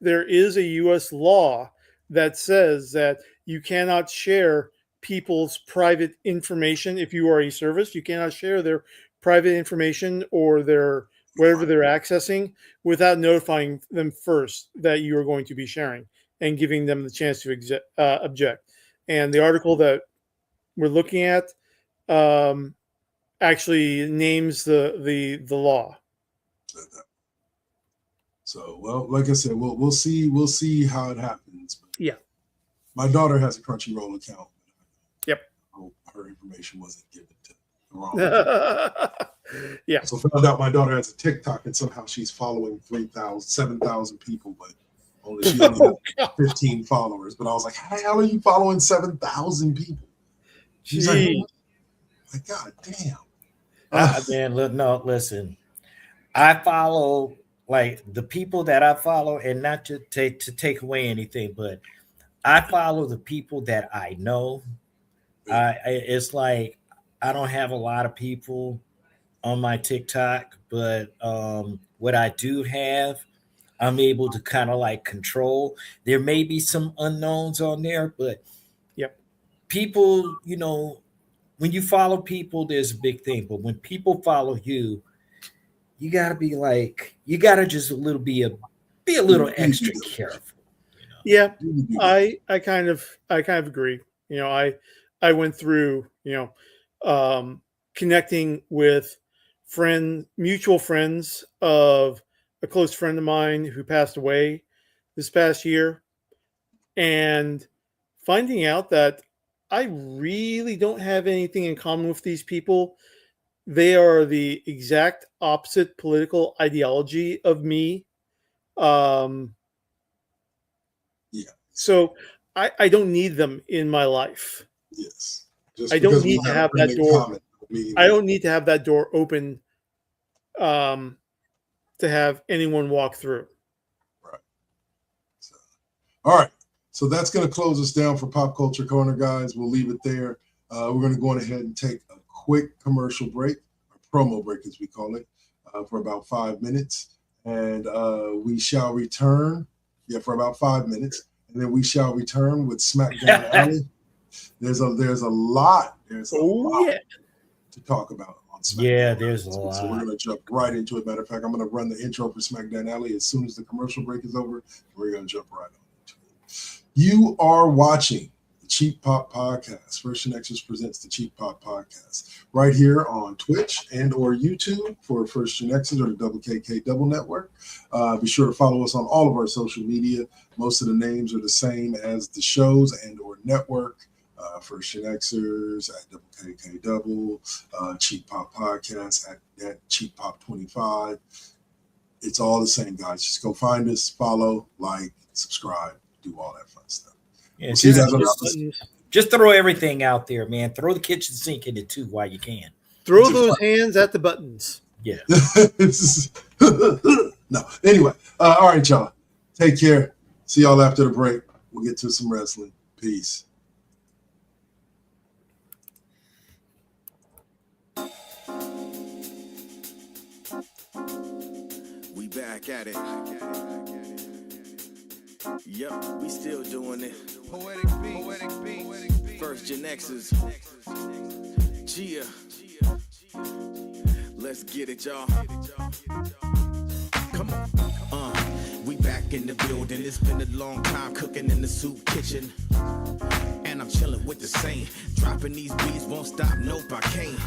there is a U.S. law that says that you cannot share people's private information. If you are a service, you cannot share their private information or their whatever they're accessing without notifying them first that you are going to be sharing and giving them the chance to object. And the article that we're looking at actually names the law. So, well, like I said, we'll see how it happens. Yeah. My daughter has a Crunchyroll account. Yep. I hope her information wasn't given to the wrong. Yeah. So found out my daughter has a TikTok and somehow she's following 7,000 people, but she only has 15 followers. But I was like, how the hell are you following 7,000 people? She's like, God damn. Man, look, no, listen. I follow like the people that I follow, and not to take away anything, but I follow the people that I know. It's like I don't have a lot of people on my TikTok, but what I do have, I'm able to kind of like control. There may be some unknowns on there, but people, you know, when you follow people, there's a big thing. But when people follow you, you gotta be like, you gotta just be a little extra careful. You know? Yeah, I kind of agree. You know, I went through, you know, connecting with mutual friends of a close friend of mine who passed away this past year, and finding out that I really don't have anything in common with these people. They are the exact opposite political ideology of me. So I don't need them in my life. Yes. I don't need to have that door. I don't need to have that door open to have anyone walk through. Right. So, all right. So that's going to close us down for Pop Culture Corner, guys. We'll leave it there. We're going to go on ahead and take a quick commercial break, or promo break as we call it, for about 5 minutes. And we shall return, for about 5 minutes. And then we shall return with SmackDown Alley. There's a lot to talk about on SmackDown. Yeah, there's a lot. So we're going to jump right into it. Matter of fact, I'm going to run the intro for SmackDown Alley as soon as the commercial break is over. We're going to jump right on into it. You are watching the Cheap Pop Podcast. First GenXers presents the Cheap Pop Podcast right here on Twitch and or YouTube for First GenXers or the Double KK Double Network. Be sure to follow us on all of our social media. Most of the names are the same as the shows and or network. First GenXers at Double KK Double, Cheap Pop Podcast at Cheap Pop 25. It's all the same, guys. Just go find us, follow, like, subscribe, do all that fun stuff. Yeah, we'll just throw everything out there, man. Throw the kitchen sink in it too while you can. Throw those hands at the buttons. Yeah. No. Anyway, all right, y'all. Take care. See y'all after the break. We'll get to some wrestling. Peace. We back at it. Yep, we still doing it. Poetic beat. First GenXers. Gia. Let's get it, y'all. Come on. We back in the building. It's been a long time cooking in the soup kitchen. And I'm chilling with the same. Dropping these beats won't stop, nope, I can't.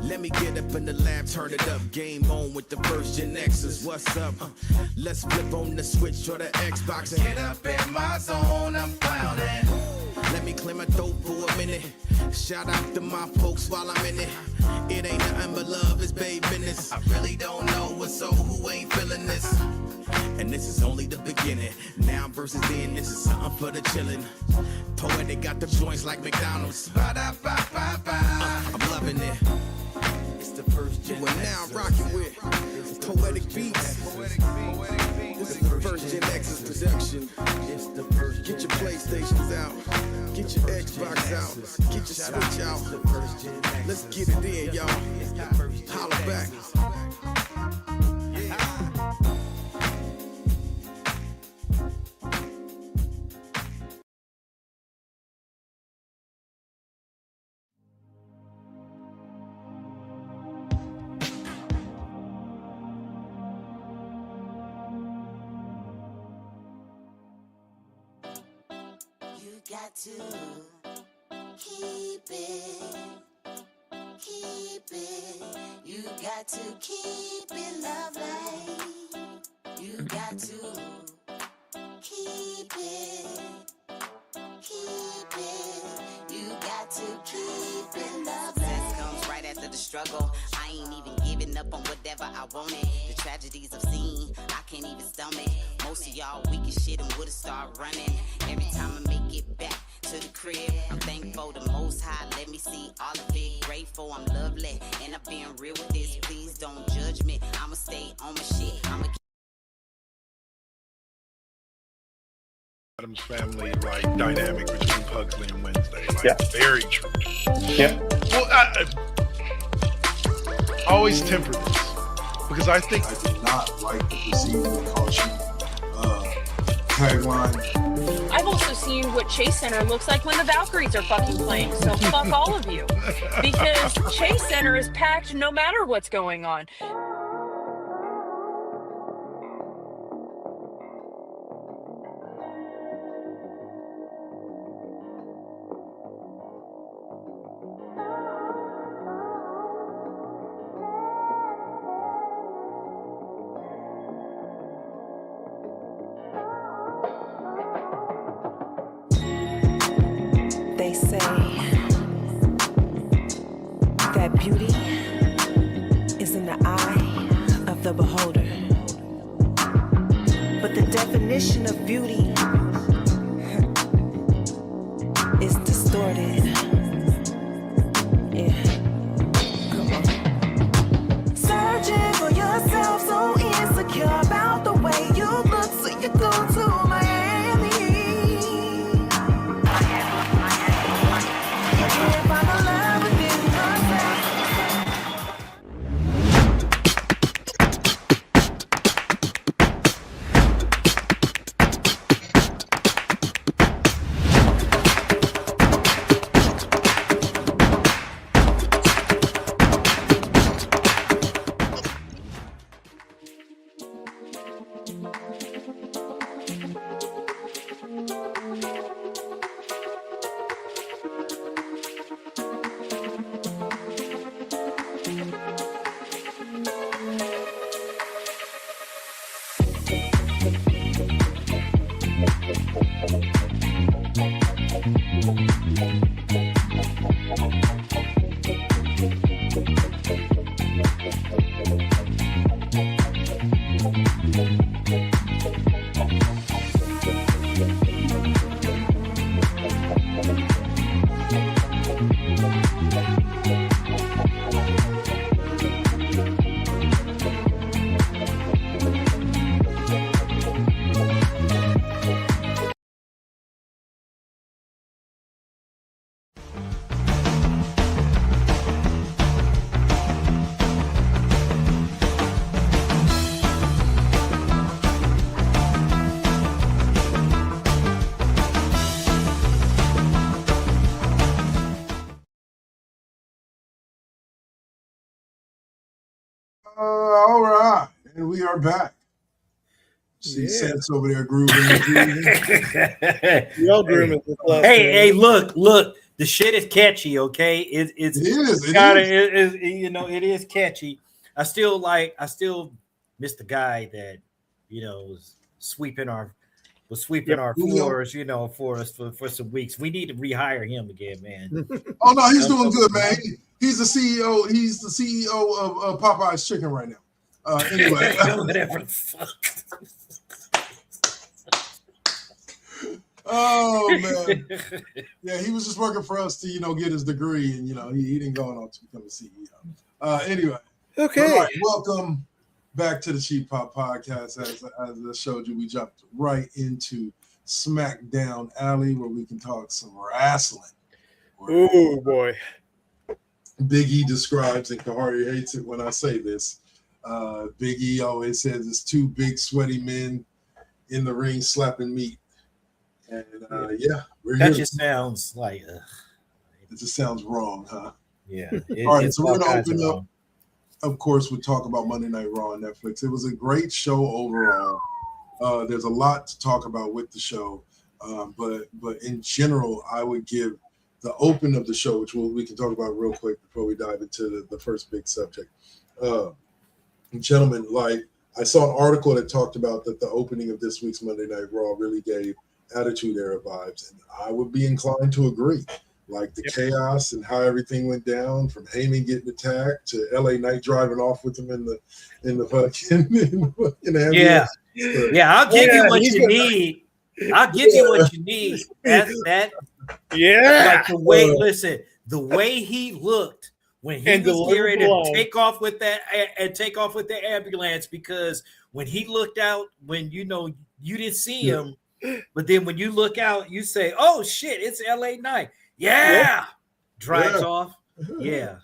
Let me get up in the lab, turn it up. Game on with the First GenXers. What's up? Let's flip on the switch or the Xbox and get up in my zone. I'm clowning. Let me clear my throat for a minute. Shout out to my folks while I'm in it. It ain't nothing but love. It's babe minutes. I really don't know what's so who ain't feeling this. And this is only the beginning. Now versus then, this is something for the chillin'. Poetic got the joints like McDonald's. I'm loving it. It's the first gen. We're now rocking with Poetic Beats. This is the First GenXers production. Get your PlayStations out. Get your Xbox out. Get your Switch out. Let's get it in, y'all. Holla back. Got to keep it. You got to keep it lovely. You got to keep it. You got to keep it lovely. Success comes right after the struggle. I ain't even giving up on whatever I wanted. The tragedies I've seen, I can't even stomach. Most of y'all weak as shit and would've started running. Every time I make it back to the crib, I'm thankful the Most High let me see all of it. Grateful I'm lovely, and I've been real with this. Please don't judge me. I'ma stay on my shit. Adam's family like dynamic between Pugsley and Wednesday, like very true. Yeah. Well, I always temper this because I think I did not like the procedural caution tagline. I've also seen what Chase Center looks like when the Valkyries are fucking playing, so fuck all of you. Because Chase Center is packed no matter what's going on. They say that beauty is in the eye of the beholder. But the definition of beauty is distorted. Yeah. Come on. Searching for yourself, so insecure about the way you look, so you go to Miami. All right, and we are back. See Sense over there grooving. We all grooving. Hey, look, the shit is catchy, okay? It is. You know, it is catchy. I still miss the guy that, you know, was sweeping our was sweeping our floors, for us for some weeks. We need to rehire him again, man. Oh no, he's doing good, man. He's the CEO. He's the CEO of Popeye's Chicken right now. Anyway, whatever the fuck. Oh man, yeah, he was just working for us to get his degree, and he didn't go on to become a CEO. Anyway, okay. Right, welcome back to the Cheap Pop Podcast. As I showed you, we jumped right into SmackDown Alley, where we can talk some wrestling. Oh boy. Big E describes, and Kahari hates it when I say this. Big E always says it's two big sweaty men in the ring slapping meat. And we're that here. Just sounds like it just sounds wrong, huh? Yeah. All right, so we're gonna open up. Of course, we'll talk about Monday Night Raw on Netflix. It was a great show overall. There's a lot to talk about with the show, but in general, I would give the open of the show, which we can talk about real quick before we dive into the first big subject. Gentlemen, I saw an article that talked about that the opening of this week's Monday Night Raw really gave Attitude Era vibes, and I would be inclined to agree. Like the chaos and how everything went down, from Heyman getting attacked to LA Knight driving off with him in the fucking ambulance. Yeah, I'll give you what you need. I'll give you what you need. That. Yeah. Like the way, listen, the way he looked when he was getting ready to take off with the ambulance, because when he looked out, when you didn't see him, but then when you look out, you say, "Oh shit, it's LA Knight." Yeah, drives off. Yeah.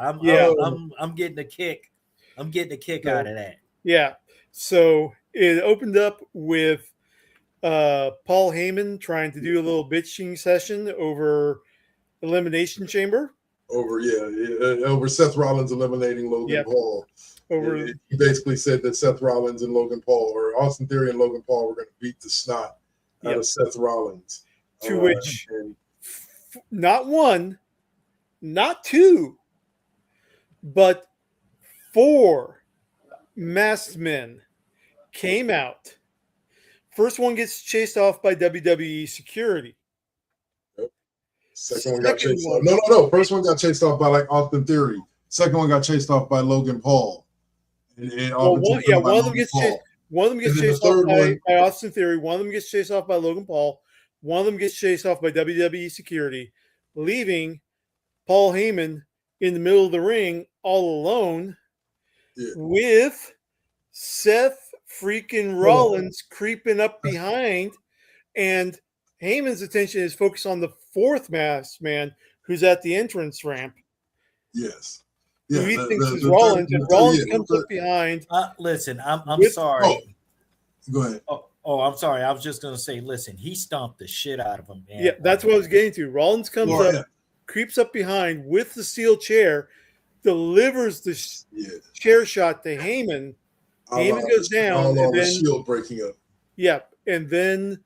I'm getting a kick. I'm getting a kick out of that. Yeah. So it opened up with Paul Heyman trying to do a little bitching session over Elimination Chamber. Over Seth Rollins eliminating Logan Paul. He basically said that Seth Rollins and Logan Paul, or Austin Theory and Logan Paul, were going to beat the snot out of Seth Rollins. To which not one, not two, but 4 masked men came out. First one gets chased off by WWE security. Second one got chased off. No. First one got chased off by Austin Theory. Second one got chased off by Logan Paul. One of them gets chased. One of them gets chased off by Austin Theory. One of them gets chased off by Logan Paul. One of them gets chased off by WWE security, leaving Paul Heyman in the middle of the ring all alone with Seth freaking Rollins creeping up behind, and Heyman's attention is focused on the 4th masked man who's at the entrance ramp. Yes. Who he thinks is Rollins, and Rollins comes up behind. Listen, I'm sorry. Go ahead. Oh, I'm sorry. I was just going to say, listen, he stomped the shit out of him, man. Yeah, that's what I was getting to. Rollins comes up, creeps up behind with the steel chair, delivers the chair shot to Heyman. Heyman goes down, and then the shield breaking up. Yeah, and then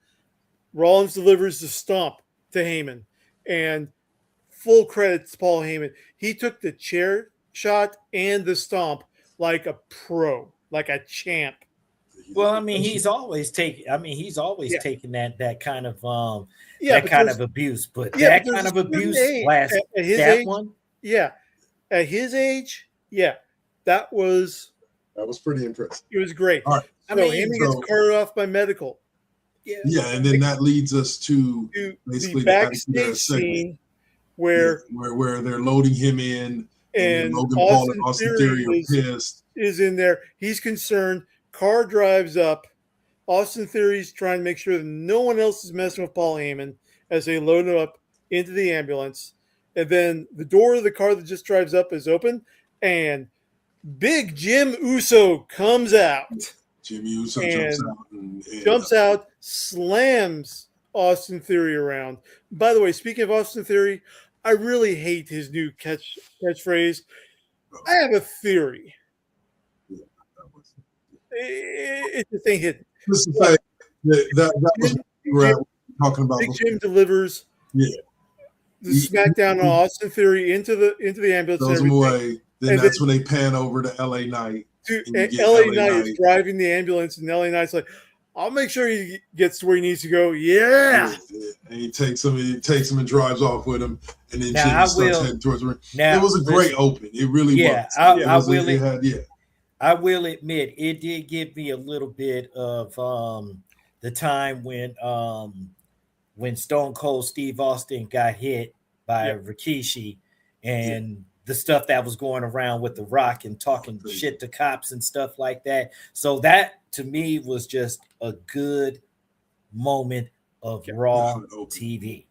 Rollins delivers the stomp to Heyman, and full credit to Paul Heyman. He took the chair shot and the stomp like a pro, like a champ. Well, I mean, he's always taking that kind of kind of abuse, but that kind of abuse last at his that age, one. Yeah, at his age, that was pretty impressive. It was great. All right. So Heyman gets carted off by medical. Yeah, and then that leads us to basically the backstage scene where they're loading him in, and Logan Paul and Austin Theory are pissed. Is in there. He's concerned. Car drives up. Austin Theory's trying to make sure that no one else is messing with Paul Heyman as they load him up into the ambulance. And then the door of the car that just drives up is open, and Big Jim Uso comes out. Jimmy Uso jumps out, slams Austin Theory around. By the way, speaking of Austin Theory, I really hate his new catchphrase. I have a theory. It's the thing hidden. Just to say that was what we were talking about. Big Jim delivers the SmackDown on Austin Theory into the ambulance. Throws him away. Then that's when they pan over to LA Knight. LA Knight is driving the ambulance, and LA Knight's like, I'll make sure he gets to where he needs to go. Yeah. And he takes him and drives off with him, and then Now, Jimmy starts heading towards the ring. Now, it was a great open. It really was. I will admit it did give me a little bit of the time when Stone Cold Steve Austin got hit by Rikishi, and the stuff that was going around with The Rock and talking shit to cops and stuff like that. So that to me was just a good moment of Raw TV.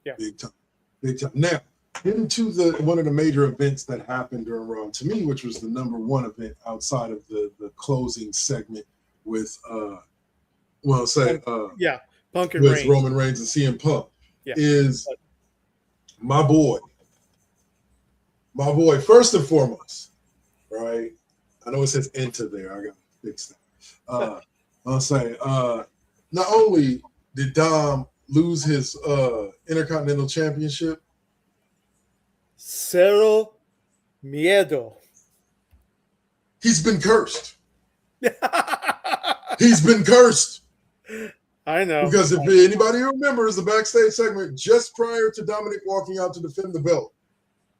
Yeah, big time. Now, into one of the major events that happened during Raw to me, which was the number one event outside of the closing segment with Punk and with Reigns. Roman Reigns and CM Punk, is my boy. My boy, first and foremost, right? I know it says enter there. I got to fix that. I'll say, not only did Dom lose his Intercontinental Championship, Cero Miedo. He's been cursed. He's been cursed. I know. Because if anybody remembers the backstage segment just prior to Dominic walking out to defend the belt,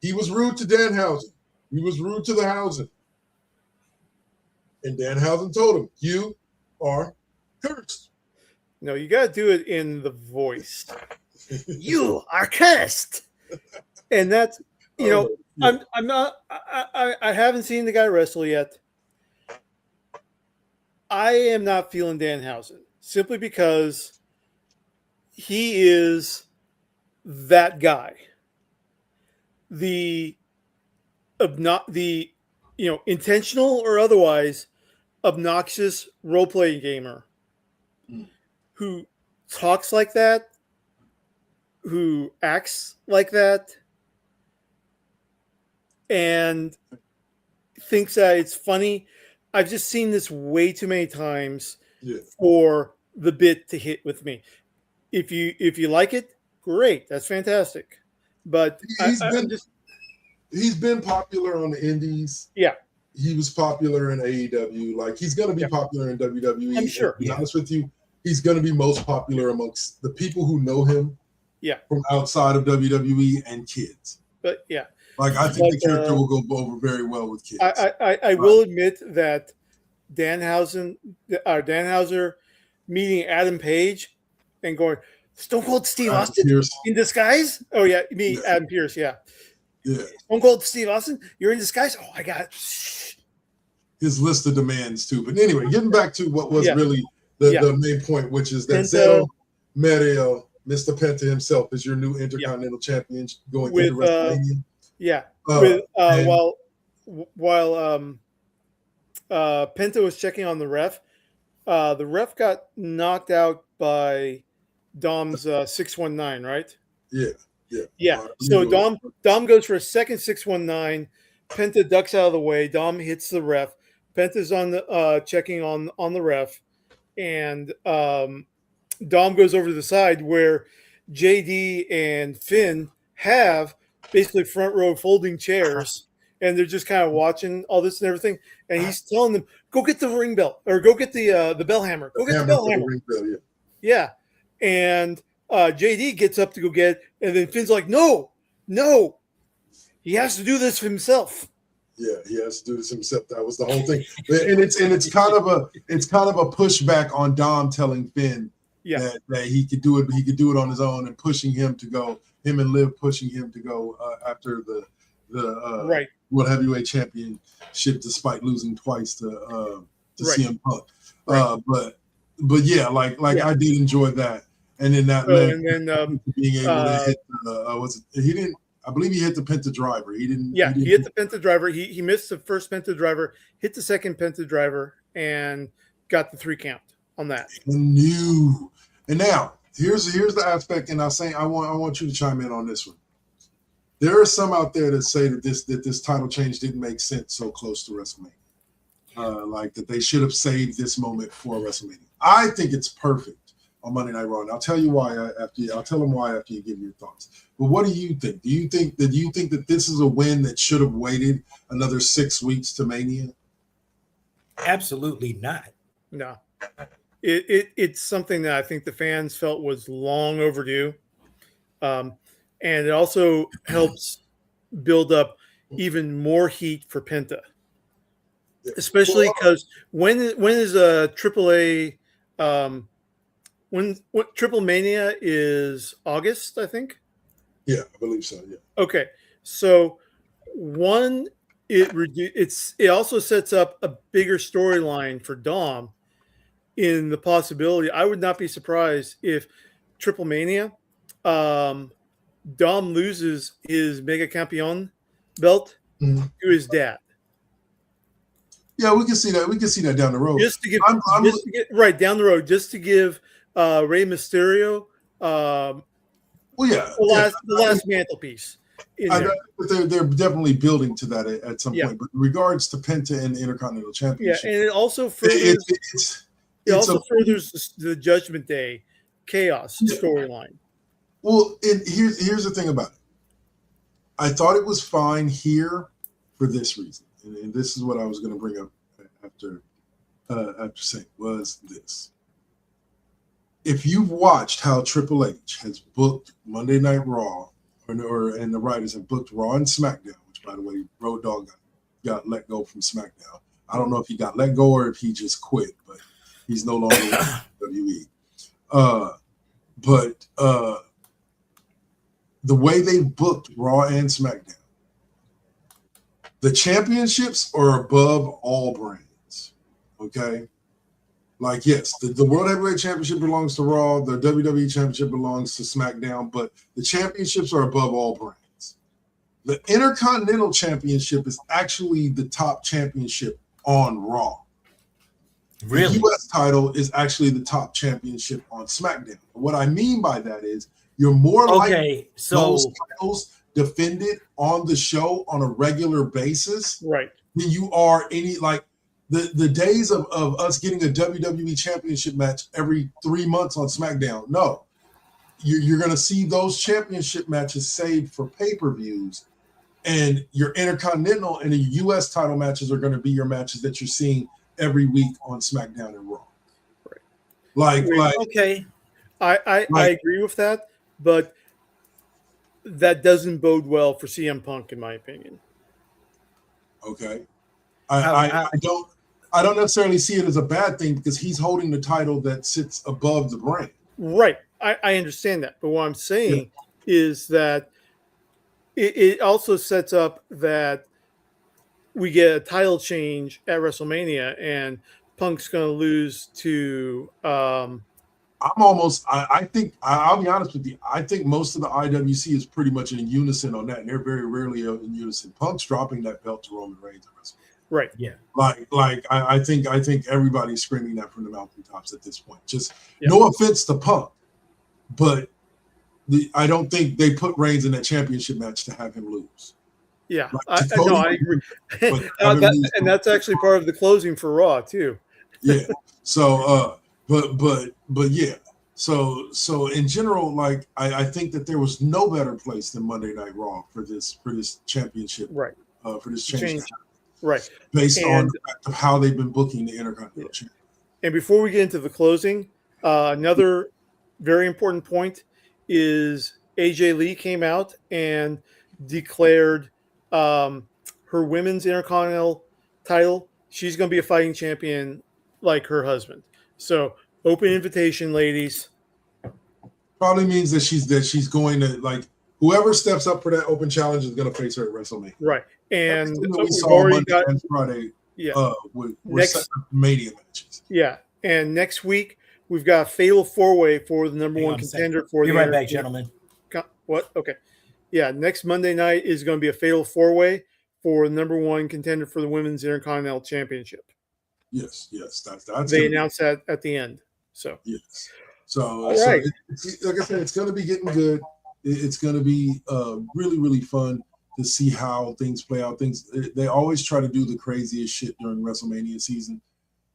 he was rude to Danhausen. He was rude to the Hausen. And Danhausen told him, you are cursed. No, you got to do it in the voice. You are cursed. And that's, I'm not, I haven't seen the guy wrestle yet. I am not feeling Danhausen simply because he is that guy. The intentional or otherwise obnoxious role-playing gamer who talks like that, who acts like that, and thinks that it's funny. I've just seen this way too many times for the bit to hit with me. If you like it, great, that's fantastic. But he's been popular on the indies. Yeah. He was popular in AEW. Like, he's going to be popular in WWE. I'm sure. To be honest with you, he's going to be most popular amongst the people who know him from outside of WWE and kids. But yeah. Like, I think the character will go over very well with kids. I will admit that Danhauser meeting Adam Page and going, Stone Cold Steve Austin in disguise? Oh, yeah. Adam Pearce, yeah. Stone Cold Steve Austin, you're in disguise? Oh, I got his list of demands, too. But anyway, getting back to what was really the main point, which is that Zero Mario, Mr. Penta himself, is your new Intercontinental Champion going into WrestleMania. While Penta was checking on the ref got knocked out by Dom's 619, right? Yeah. So Dom goes for a second 619. Penta ducks out of the way. Dom hits the ref. Penta's on the checking on the ref, and Dom goes over to the side where JD and Finn have basically front row folding chairs, and they're just kind of watching all this and everything. And he's telling them, "Go get the ring bell, or go get the bell hammer. Go get the bell hammer." Yeah. And JD gets up to go get it, and then Finn's like, "No, he has to do this himself." Yeah, he has to do this himself. That was the whole thing, and it's kind of a pushback on Dom telling Finn that he could do it. He could do it on his own, and pushing him to go. Him and Liv pushing him to go after the World Heavyweight Championship, despite losing twice to CM Punk. But yeah, like I did enjoy that, and then that led to being able to hit. He didn't. I believe he hit the Penta Driver. He didn't. Yeah, he hit the Penta Driver. He missed the first Penta Driver, hit the second Penta Driver, and got the 3 count on that. And now here's the aspect, and I want you to chime in on this one. There are some out there that say that this title change didn't make sense so close to WrestleMania, like that they should have saved this moment for WrestleMania. I think it's perfect on Monday Night Raw. And I'll tell you why I'll tell them why after you give your thoughts. But what do you think? Do you think that this is a win that should have waited another 6 weeks to Mania? Absolutely not. No. It's something that I think the fans felt was long overdue, and it also helps build up even more heat for Penta, especially because when is a AAA when Triple Mania is August, I think. Yeah, I believe so. Yeah. Okay, so it also sets up a bigger storyline for Dom in the possibility. I would not be surprised if Triple Mania, Dom loses his Mega Campeon belt Mm-hmm. to his dad. Yeah, we can see that. We can see that down the road. Just to get right down the road, just to give Rey Mysterio well, the last mantelpiece. They're definitely building to that at some point. But in regards to Penta and the Intercontinental Championship, and it also furthers furthers the Judgment Day chaos storyline. Well, and here's the thing about it. I thought it was fine here for this reason, and this is what I was going to bring up after saying was this. If you've watched how Triple H has booked Monday Night Raw, and the writers have booked Raw and SmackDown, which, by the way, Road Dogg got let go from SmackDown. I don't know if he got let go or if he just quit, but he's no longer with WWE. But the way they booked Raw and SmackDown, the championships are above all brands. Okay? Like, yes, the World Heavyweight Championship belongs to Raw, the WWE Championship belongs to SmackDown, but the championships are above all brands. The Intercontinental Championship is actually the top championship on Raw. Really? The U.S. title is actually the top championship on SmackDown. What I mean by that is you're more likely those titles defended on the show on a regular basis than you are the days of us getting a WWE championship match every 3 months on SmackDown. No, you're going to see those championship matches saved for pay-per-views, and your Intercontinental and the U.S. title matches are going to be your matches that you're seeing every week on SmackDown and Raw. Okay, I agree with that, but that doesn't bode well for CM Punk, in my opinion. Okay, I don't necessarily see it as a bad thing because he's holding the title that sits above the brand. Right. I understand that. But what I'm saying is that it also sets up that we get a title change at WrestleMania and Punk's going to lose to. I think I'll be honest with you. I think most of the IWC is pretty much in unison on that, and they're very rarely in unison. Punk's dropping that belt to Roman Reigns at WrestleMania. Right. Yeah. I think everybody's screaming that from the mountaintops at this point. Just no offense to Punk, but I don't think they put Reigns in that championship match to have him lose. Yeah, I agree. And that's actually part of the closing for Raw too. Yeah. So, but yeah. So in general, I think that there was no better place than Monday Night Raw for this championship. Right. For this change. Right. Based on the fact of how they've been booking the Intercontinental Championship. And before we get into the closing, another very important point is AJ Lee came out and declared her women's Intercontinental title. She's going to be a fighting champion like her husband. So open invitation, ladies. Probably means that she's going to whoever steps up for that open challenge is going to face her at WrestleMania. Right. And we saw Monday and Friday. Yeah. We're setting up Mania matches. Yeah. And next week we've got a fatal 4-way for the number one contender for the. Be right back, gentlemen. What? Okay. Yeah. Next Monday night is going to be a fatal 4-way for the number one contender for the women's Intercontinental Championship. Yes. That's they announced that at the end. So yes. So, all right. Like I said, it's going to be getting good. It's going to be really, really fun to see how things play out. They always try to do the craziest shit during WrestleMania season.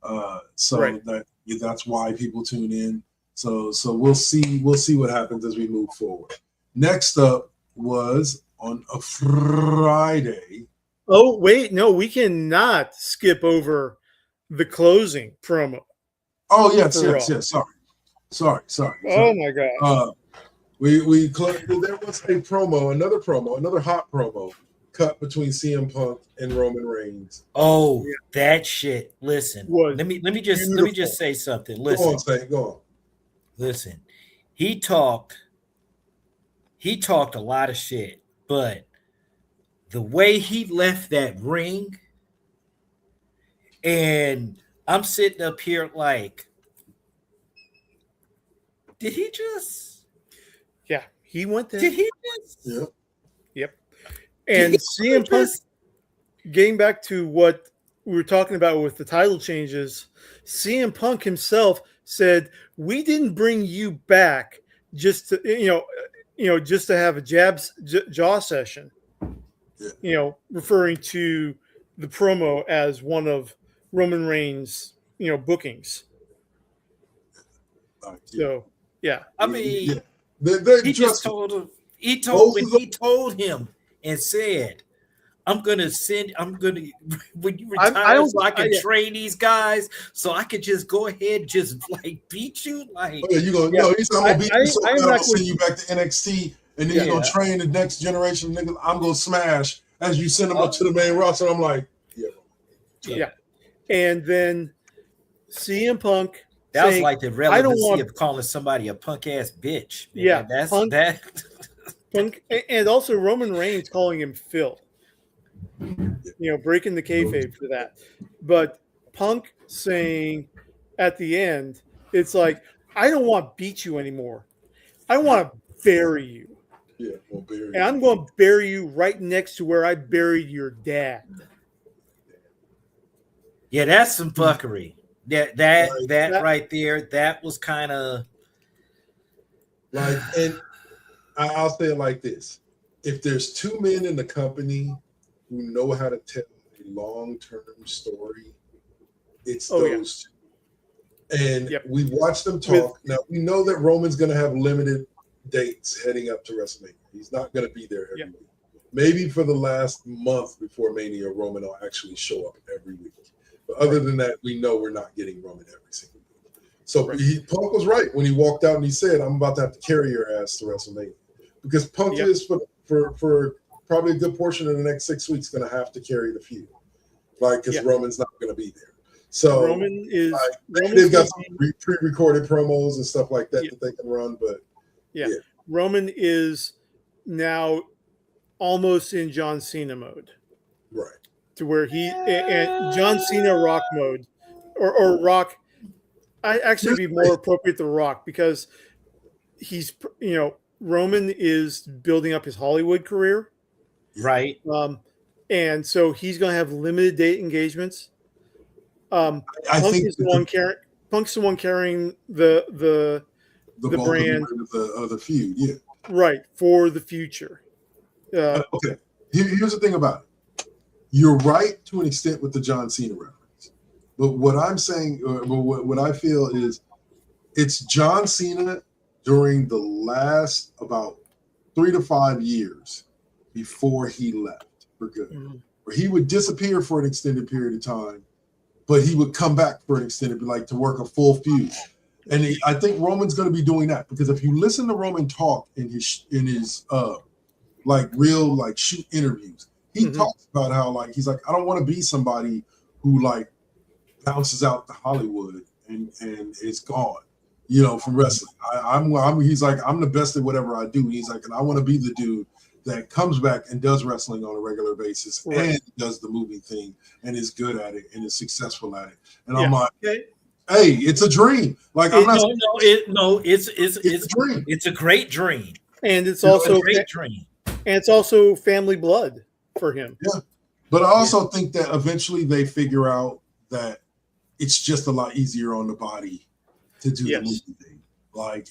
That's why people tune in. So we'll see what happens as we move forward. Next up was on a Friday. Oh, wait, no, we cannot skip over the closing promo. Oh yes, For yes, Raw. yes. Sorry. Oh my god. There was another hot promo cut between CM Punk and Roman Reigns. Oh, that shit. Listen, Was let me beautiful. just say something. Go Listen, on, Saint, go on. listen. He talked a lot of shit, but the way he left that ring, and I'm sitting up here like, did he just? Yeah, he went there. Did he just? Yeah. Yep. And CM Punk, getting back to what we were talking about with the title changes, CM Punk himself said, "We didn't bring you back just to just to have a jaw session." Yeah. Referring to the promo as one of Roman Reigns, bookings. So, yeah. I mean, yeah. They he just told him. He told him and said, I'm gonna when you retire, so I can train these guys, so I could just go ahead, just like beat you, like. Oh, yeah, you gonna no? He said I'm gonna beat you, so I'm gonna send you back to NXT, and then you're gonna train the next generation of niggas. I'm gonna smash as you send them up to the main roster. I'm like, yeah. And then CM Punk. That was like the relevancy of calling somebody a punk ass bitch. Man. Yeah, that's Punk, that. Punk, and also Roman Reigns calling him Phil. Breaking the kayfabe for that. But Punk saying at the end, it's like, I don't want to beat you anymore. I want to bury you. Yeah, we'll bury you. And I'm going to bury you right next to where I buried your dad. Yeah, that's some fuckery. That right there, that was kind of like, and I'll say it like this: if there's two men in the company who know how to tell a long-term story, it's those two. And we watched them talk. Now we know that Roman's going to have limited dates heading up to WrestleMania. He's not going to be there every week. Maybe for the last month before Mania, Roman will actually show up every week. But other than that, we know we're not getting Roman every single week. So Punk was right when he walked out and he said, I'm about to have to carry your ass to WrestleMania. Because Punk is for probably a good portion of the next 6 weeks going to have to carry the feud. Because Roman's not going to be there. So Roman is they've got some pre-recorded promos and stuff like that that they can run, but Roman is now almost in John Cena mode. Right. To where he and John Cena Rock mode, or Rock, I actually be more appropriate to Rock because he's Roman is building up his Hollywood career, right? And so he's going to have limited date engagements. Punk is the one carrying the brand of the feud, right, for the future. Okay, here's the thing about it. You're right to an extent with the John Cena reference, but what I'm saying, what I feel is, it's John Cena during the last about 3 to 5 years before he left for good, where he would disappear for an extended period of time, but he would come back for an extended, to work a full feud. And I think Roman's going to be doing that, because if you listen to Roman talk in his real shoot interviews, he talks about how he's like, I don't want to be somebody who bounces out to Hollywood and is gone, from wrestling. He's like, I'm the best at whatever I do. He's like, and I want to be the dude that comes back and does wrestling on a regular basis and does the movie thing and is good at it and is successful at it. And I'm like, hey, it's a dream. It's a dream. It's a great dream, and it's also a great dream, and it's also family blood for him. Yeah, but I also think that eventually they figure out that it's just a lot easier on the body to do the movie thing.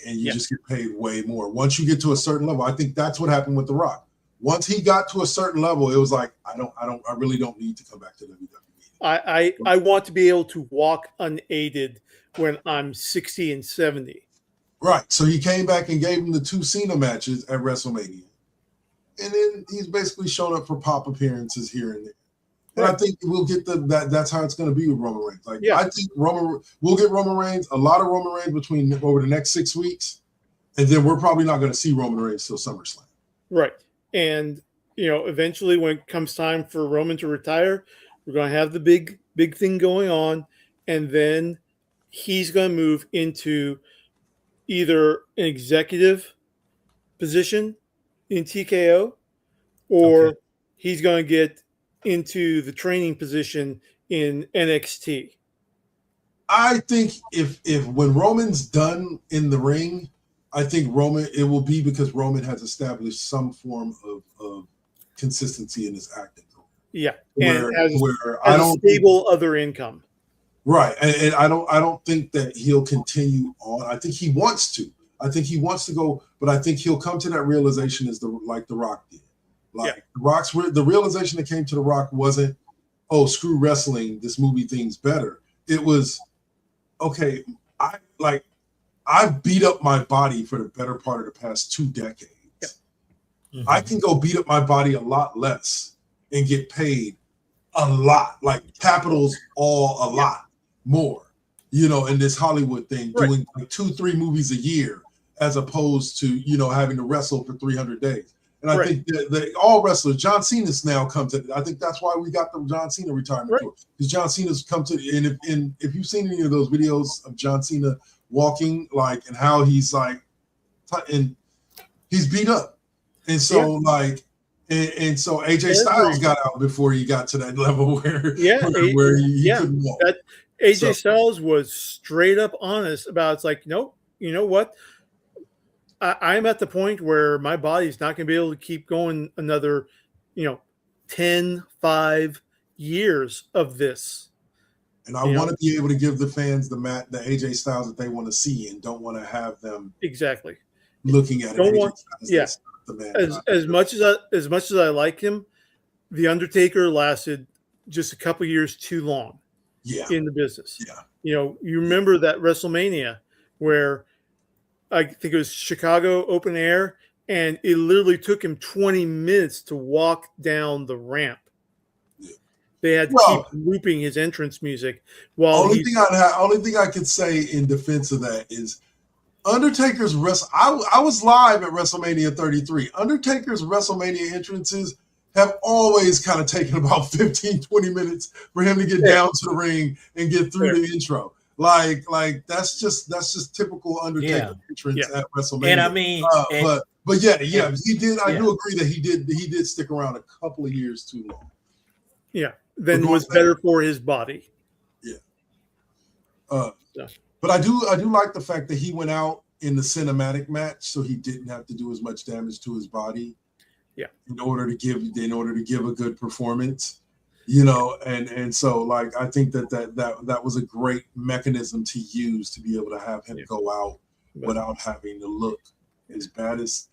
And you just get paid way more once you get to a certain level. I think that's what happened with The Rock. Once he got to a certain level, it was like, I really don't need to come back to WWE. I want to be able to walk unaided when I'm 60 and 70. Right. So he came back and gave him the 2 Cena matches at WrestleMania. And then he's basically shown up for pop appearances here and there. And I think we'll get that's how it's going to be with Roman Reigns. Like, I think we'll get Roman Reigns, a lot of Roman Reigns over the next 6 weeks, and then we're probably not going to see Roman Reigns till SummerSlam. Right. And, eventually when it comes time for Roman to retire, we're going to have the big thing going on, and then he's going to move into either an executive position in TKO, or he's going to get into the training position in NXT. I think if when Roman's done in the ring, I think it will be because Roman has established some form of consistency in his acting. Yeah, where I don't stable other income. Right, and I don't think that he'll continue on. I think he wants to. I think he wants to go, but I think he'll come to that realization like The Rock did. The realization that came to The Rock wasn't, oh, screw wrestling, this movie thing's better. It was, okay, I've beat up my body for the better part of the past 2 decades. Yep. Mm-hmm. I can go beat up my body a lot less and get paid a lot, like capitals a lot more, in this Hollywood thing, doing like 2-3 movies a year as opposed to, having to wrestle for 300 days. And I think that all wrestlers, John Cena's now comes to. I think that's why we got the John Cena retirement tour, because John Cena's come to. And if you've seen any of those videos of John Cena walking, and how he's and he's beat up, and so and so AJ Styles got out before he got to that level where he couldn't walk. AJ Styles was straight up honest about it's like, nope, you know what? I'm at the point where my body's not going to be able to keep going another, 5 years of this. And I want to be able to give the fans the AJ Styles that they want to see, and don't want to have them looking at it. As much as I like him, The Undertaker lasted just a couple years too long. In the business. You remember that WrestleMania where I think it was Chicago open air, and it literally took him 20 minutes to walk down the ramp. They had to keep looping his entrance music. Only thing I could say in defense of that is Undertaker's I was live at WrestleMania 33. Undertaker's WrestleMania entrances have always kind of taken about 15-20 minutes for him to get down to the ring and get through the intro. Like that's just typical Undertaker entrance at WrestleMania. And I mean, but he did. I do agree that he did stick around a couple of years too long. Yeah, then was better for his body. Yeah. But I do like the fact that he went out in the cinematic match, so he didn't have to do as much damage to his body. Yeah. In order to give a good performance. And so I think that was a great mechanism to use to be able to have him go out without having to look as bad as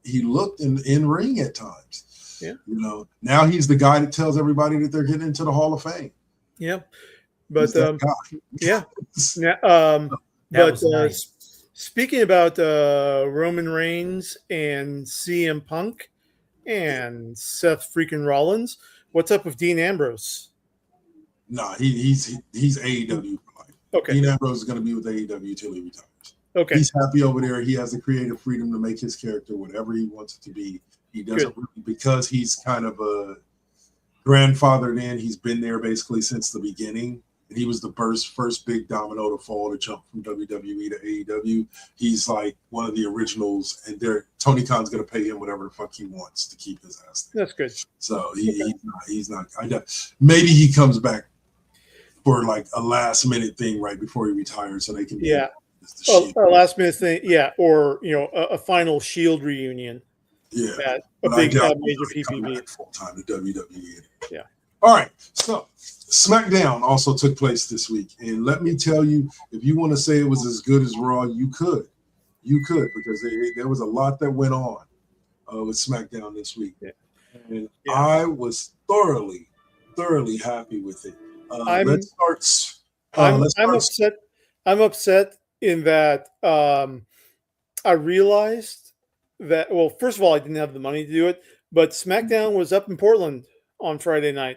he looked in ring at times. Yeah. Now he's the guy that tells everybody that they're getting into the Hall of Fame. Yeah. But yeah. Nice. Speaking about Roman Reigns and CM Punk and Seth freaking Rollins, what's up with Dean Ambrose? Nah, he's AEW for life. Okay. Dean Ambrose is going to be with AEW till he retires. Okay. He's happy over there. He has the creative freedom to make his character whatever he wants it to be. He doesn't because he's kind of a grandfathered in. He's been there basically since the beginning. And he was the first big domino to fall to jump from WWE to AEW. He's like one of the originals, and Tony Khan's going to pay him whatever the fuck he wants to keep his ass there. That's good. So he's not. Maybe he comes back for a last minute thing right before he retires, so they can be a last minute thing, or a final Shield reunion. Yeah, at a big major PPV. Full time to WWE. Yeah. All right, so SmackDown also took place this week, and let me tell you, if you want to say it was as good as Raw, you could, because there was a lot that went on with SmackDown this week, and I was thoroughly happy with it. I'm upset. I'm upset in that I realized that. Well, first of all, I didn't have the money to do it, but SmackDown was up in Portland on Friday night.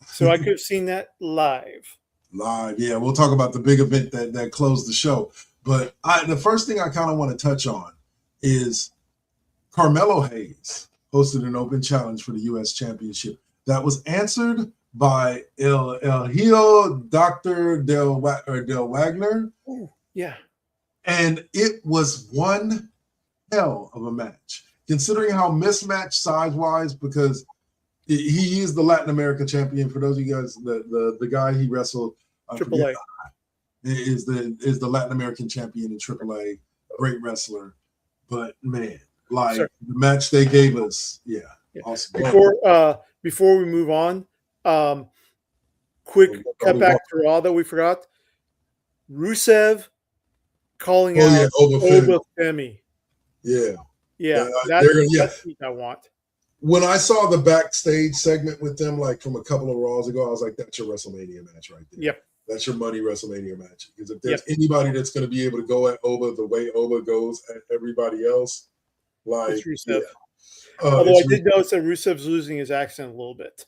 So I could have seen that live. Live, yeah. We'll talk about the big event that closed the show. But the first thing I kind of want to touch on is Carmelo Hayes hosted an open challenge for the U.S. Championship that was answered by El Hijo Dr. Del Wagner. Ooh, yeah. And it was one hell of a match, considering how mismatched size-wise, because he is the Latin America champion. For those of you guys, the guy he wrestled, AAA is the Latin American champion in AAA. Great wrestler, but man, like the match they gave us, yeah. Awesome. Before we move on, quick cut back to Raw that we forgot. Rusev calling out Oba Femi. Yeah. That's what I want. When I saw the backstage segment with them, like from a couple of Raws ago, I was like, that's your WrestleMania match right there. Yep. That's your money WrestleMania match. Because if there's anybody that's going to be able to go at Oba the way Oba goes at everybody else, like, it's Rusev. Although I did notice that Rusev's losing his accent a little bit.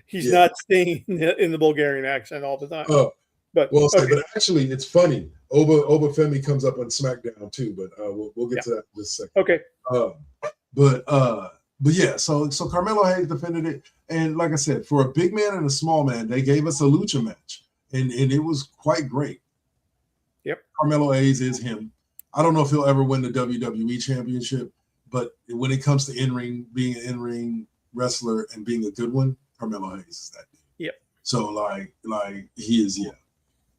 He's not staying in the Bulgarian accent all the time. But actually, it's funny. Oba Femi comes up on SmackDown too, but we'll get to that in just a second. Okay. But yeah, so Carmelo Hayes defended it, and like I said, for a big man and a small man, they gave us a lucha match, and it was quite great. Yep. Carmelo Hayes is him. I don't know if he'll ever win the WWE Championship, but when it comes to being an in-ring wrestler and being a good one, Carmelo Hayes is that dude. Yep. So like he is, yeah.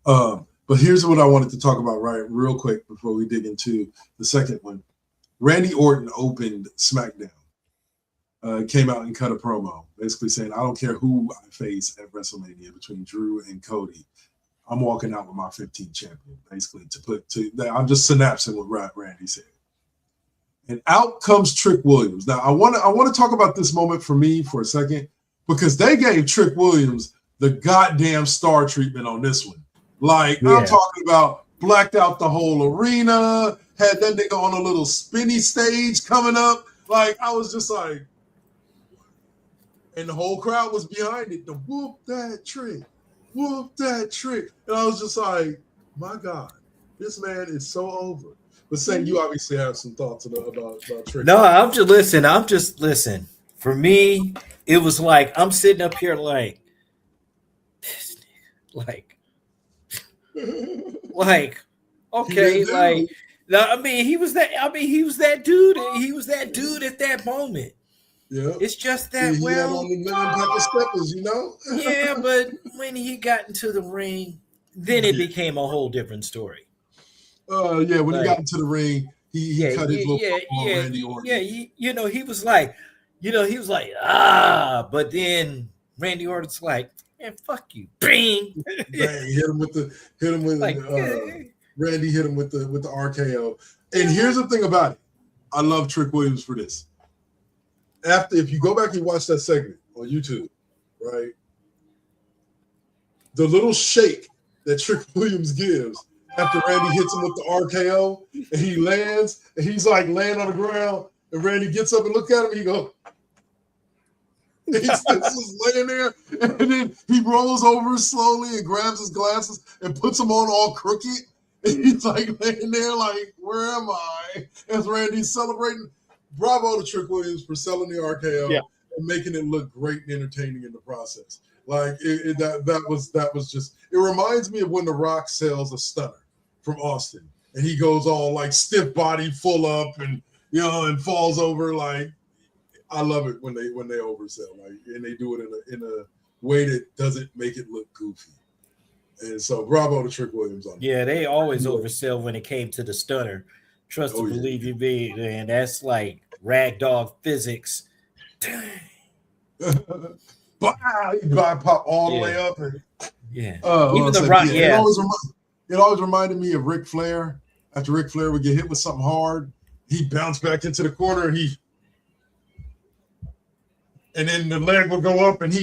But here's what I wanted to talk about real quick before we dig into the second one. Randy Orton opened SmackDown. Came out and cut a promo, basically saying, I don't care who I face at WrestleMania between Drew and Cody. I'm walking out with my 15th champion, basically, I'm just synapsing what Randy said. And out comes Trick Williams. Now, I want to talk about this moment for me for a second, because they gave Trick Williams the goddamn star treatment on this one. Like, I'm talking about blacked out the whole arena, had that nigga on a little spinny stage coming up. Like, I was just like, and the whole crowd was behind it. The whoop that trick. And I was just like, my God, this man is so over. But saying you obviously have some thoughts about Trick. No, I'm just listen. For me, it was like I'm sitting up here like, okay, like, no, he was that dude. He was that dude at that moment. Yeah, it's just that he had on the Pepper Steppers, you know. Yeah, but when he got into the ring, then it became a whole different story. When he got into the ring, he cut his little on Randy Orton. Yeah, he was like, but then Randy Orton's like, man, fuck you, bing. Randy hit him with the RKO. And here's the thing about it, I love Trick Williams for this. If you go back and watch that segment on YouTube, right, the little shake that Trick Williams gives after Randy hits him with the RKO, and he lands, and he's like laying on the ground, and Randy gets up and look at him, and he goes, he's just laying there, and then he rolls over slowly and grabs his glasses and puts them on all crooked, and he's like laying there like, where am I? As Randy's celebrating. Bravo to Trick Williams for selling the RKO and making it look great and entertaining in the process. Like that was just, it reminds me of when The Rock sells a stunner from Austin and he goes all like stiff body, full up, and and falls over. Like, I love it when they oversell, like, and they do it in a way that doesn't make it look goofy. And so bravo to Trick Williams on that. Yeah, they always oversell when it came to the stunner. Trust to believe you be, and that's like ragdoll physics. But you pop all the way up. And, even the rock. It always reminded me of Ric Flair. After Ric Flair would get hit with something hard, he'd bounce back into the corner and then the leg would go up and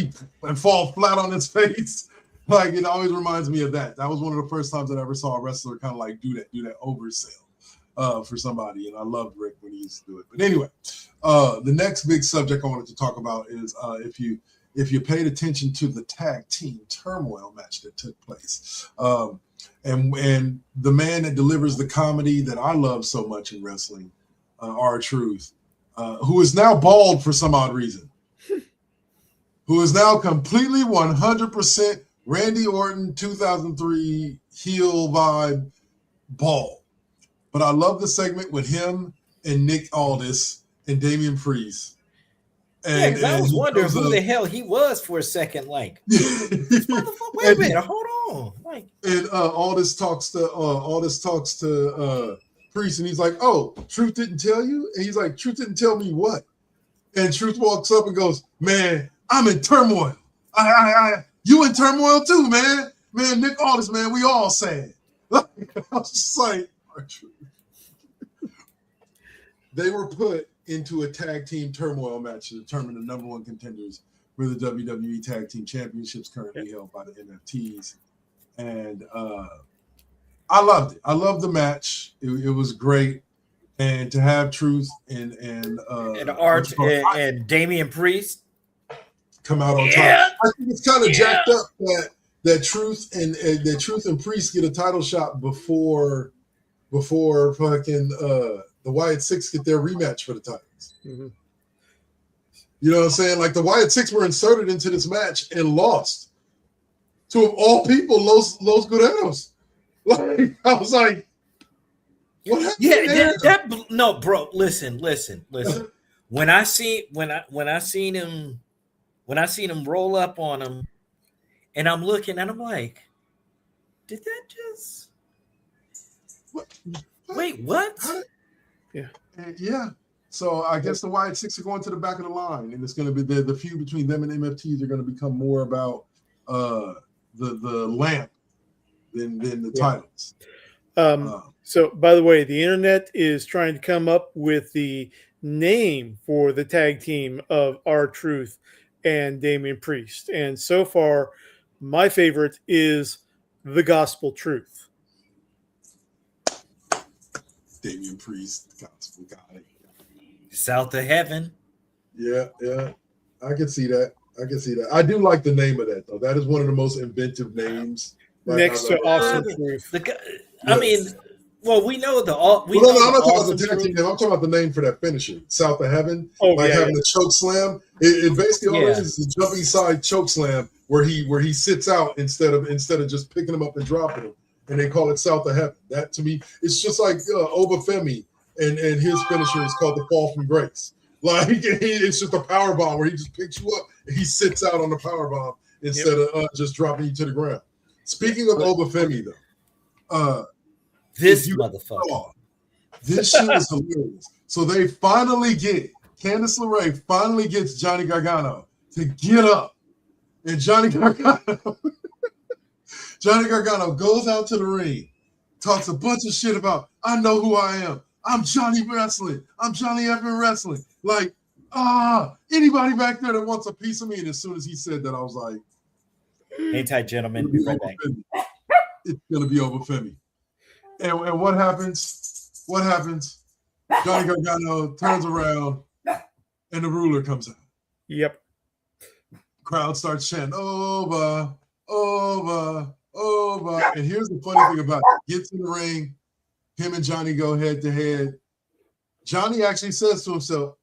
and fall flat on his face. Like, it always reminds me of that. That was one of the first times that I ever saw a wrestler kind of like do that oversell. For somebody, and I loved Rick when he used to do it. But anyway, the next big subject I wanted to talk about is if you if you paid attention to the tag team turmoil match that took place. And the man that delivers the comedy that I love so much in wrestling, R-Truth, who is now bald for some odd reason, who is now completely 100% Randy Orton 2003 heel vibe bald. But I love the segment with him and Nick Aldis and Damian Priest. And I was wondering who the hell he was for a second. Like, wait a minute, hold on. Like, and Aldis talks to Priest, and he's like, "Oh, Truth didn't tell you?" And he's like, "Truth didn't tell me what?" And Truth walks up and goes, "Man, I'm in turmoil. You in turmoil too, man. Man, Nick Aldis, man, we all sad." I was just like, they were put into a tag team turmoil match to determine the number one contenders for the WWE Tag Team Championships, currently held by the MFTs. And I loved it. I loved the match. It was great. And to have Truth and Art and Damian Priest come out on top. I think it's kind of jacked up that Truth and Priest get a title shot before fucking the Wyatt Six get their rematch for the titles. Mm-hmm. You know what I'm saying? Like the Wyatt Six were inserted into this match and lost to, of all people, Los Guerreros. Like I was like, what happened? Yeah, that no, bro. Listen. When I seen him roll up on him, and I'm looking and I'm like, did that just? Wait, what? Yeah. So I guess the Wyatt Six are going to the back of the line, and it's going to be the feud between them and MFTs are going to become more about the lamp than the titles. So, by the way, the internet is trying to come up with the name for the tag team of R-Truth and Damian Priest, and so far, my favorite is the Gospel Truth. Damian Priest, gospel guy. South of Heaven. Yeah. I can see that. I do like the name of that, though. That is one of the most inventive names. Next to Awesome Truth. I mean, well, we know the I'm not talking about the tag team name. I'm talking about the name for that finisher, South of Heaven. Having the choke slam. It basically all is a jumping side choke slam where he sits out instead of just picking him up and dropping him. And they call it South of Heaven. That to me, it's just like Obafemi and his finisher is called the Fall from Grace. Like it's just a power bomb where he just picks you up and he sits out on the power bomb instead of just dropping you to the ground. Speaking of Obafemi, though, this motherfucker, this shit is hilarious. So they finally get Candice LeRae finally gets Johnny Gargano to get up, and Johnny Gargano goes out to the ring, talks a bunch of shit about, I know who I am. I'm Johnny Wrestling. I'm Johnny effing Wrestling. Like, anybody back there that wants a piece of me. And as soon as he said that, I was like, hang tight, gentlemen. Be right back. It's going to be over Femi. And what happens? Johnny Gargano turns around and the ruler comes out. Yep. Crowd starts chanting, over. And here's the funny thing about it. Gets in the ring. Him and Johnny go head to head. Johnny actually says to himself,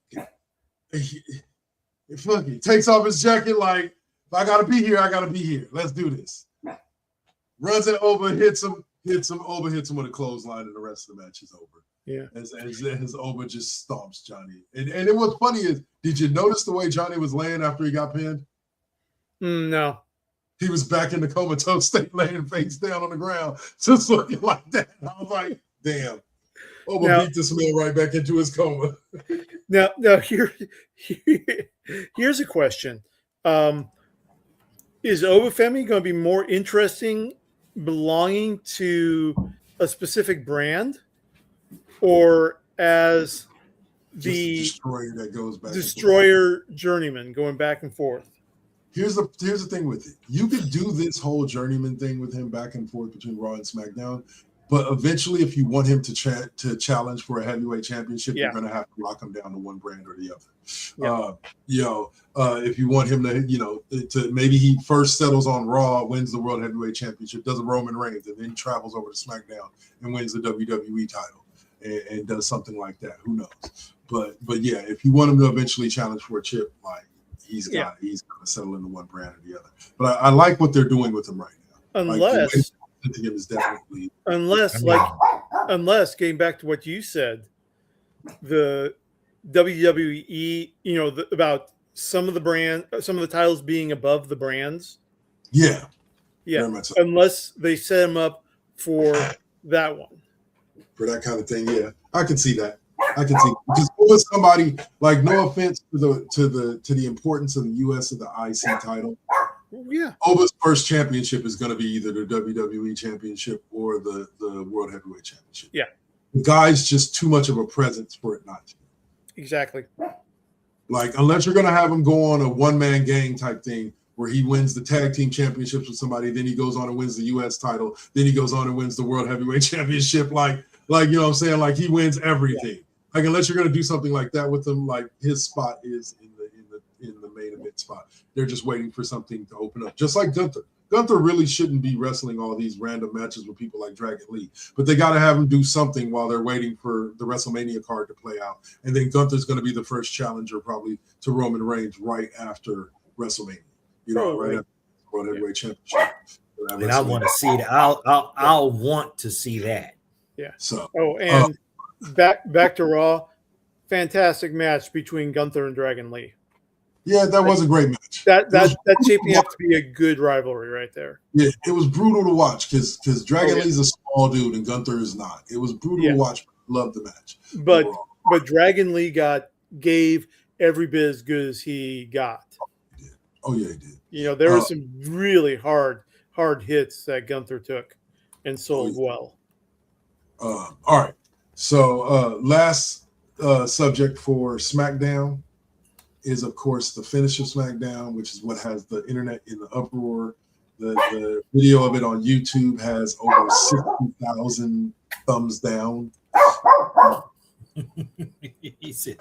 fuck it. Takes off his jacket like, if I gotta be here, I gotta be here. Let's do this. Runs it over, hits him with a clothesline, and the rest of the match is over. Yeah. As Oba just stomps Johnny. And it what's funny is, did you notice the way Johnny was laying after he got pinned? No. He was back in the comatose state, laying face down on the ground, just looking like that. And I was like, damn. Oba beat this man right back into his coma. Now here's a question. Is Obafemi going to be more interesting belonging to a specific brand or as the destroyer that goes back destroyer journeyman going back and forth? Here's the thing with it. You could do this whole journeyman thing with him back and forth between Raw and SmackDown, But eventually, if you want him to challenge for a heavyweight championship, Yeah. you're going to have to lock him down to one brand or the other. Yeah. If you want him to maybe he first settles on Raw, wins the World Heavyweight Championship, does a Roman Reigns, and then he travels over to SmackDown and wins the WWE title and does something like that. Who knows? But yeah, if you want him to eventually challenge for a chip, like he's got to settle into one brand or the other. But I like what they're doing with him right now. Unless him is definitely unless getting back to what you said, the WWE, about some of the titles being above the brands. Yeah. Yeah. Very much so. Unless they set them up for that one. For that kind of thing, yeah. I can see that. Because with somebody, like, no offense to the importance of the US of the IC title. Yeah. Oba's first championship is going to be either the WWE championship or the World Heavyweight Championship. Yeah. The guy's just too much of a presence for it not to. Exactly. Like, unless you're going to have him go on a one-man gang type thing where he wins the tag team championships with somebody, then he goes on and wins the US title, then he goes on and wins the World Heavyweight Championship, like you know what I'm saying? Like, he wins everything. Yeah. Like, unless you're going to do something like that with him, like, his spot is in the main event spot. They're just waiting for something to open up. Just like Gunther. Gunther really shouldn't be wrestling all these random matches with people like Dragon Lee, but they got to have him do something while they're waiting for the WrestleMania card to play out. And then Gunther's going to be the first challenger probably to Roman Reigns right after WrestleMania. Right after the World Heavyweight Championship. And I want to see that. I'll want to see that. Yeah. So. And back to Raw. Fantastic match between Gunther and Dragon Lee. Yeah, that was a great match. That's shaping up to be a good rivalry right there. Yeah, it was brutal to watch because Dragon Lee's a small dude and Gunther is not. It was brutal to watch. Loved the match. But Dragon Lee gave every bit as good as he got. Oh yeah, he did. There were some really hard hits that Gunther took and sold well. All right. So last subject for SmackDown is, of course, the finish of SmackDown, which is what has the internet in the uproar. The video of it on YouTube has over 60,000 thumbs down. He said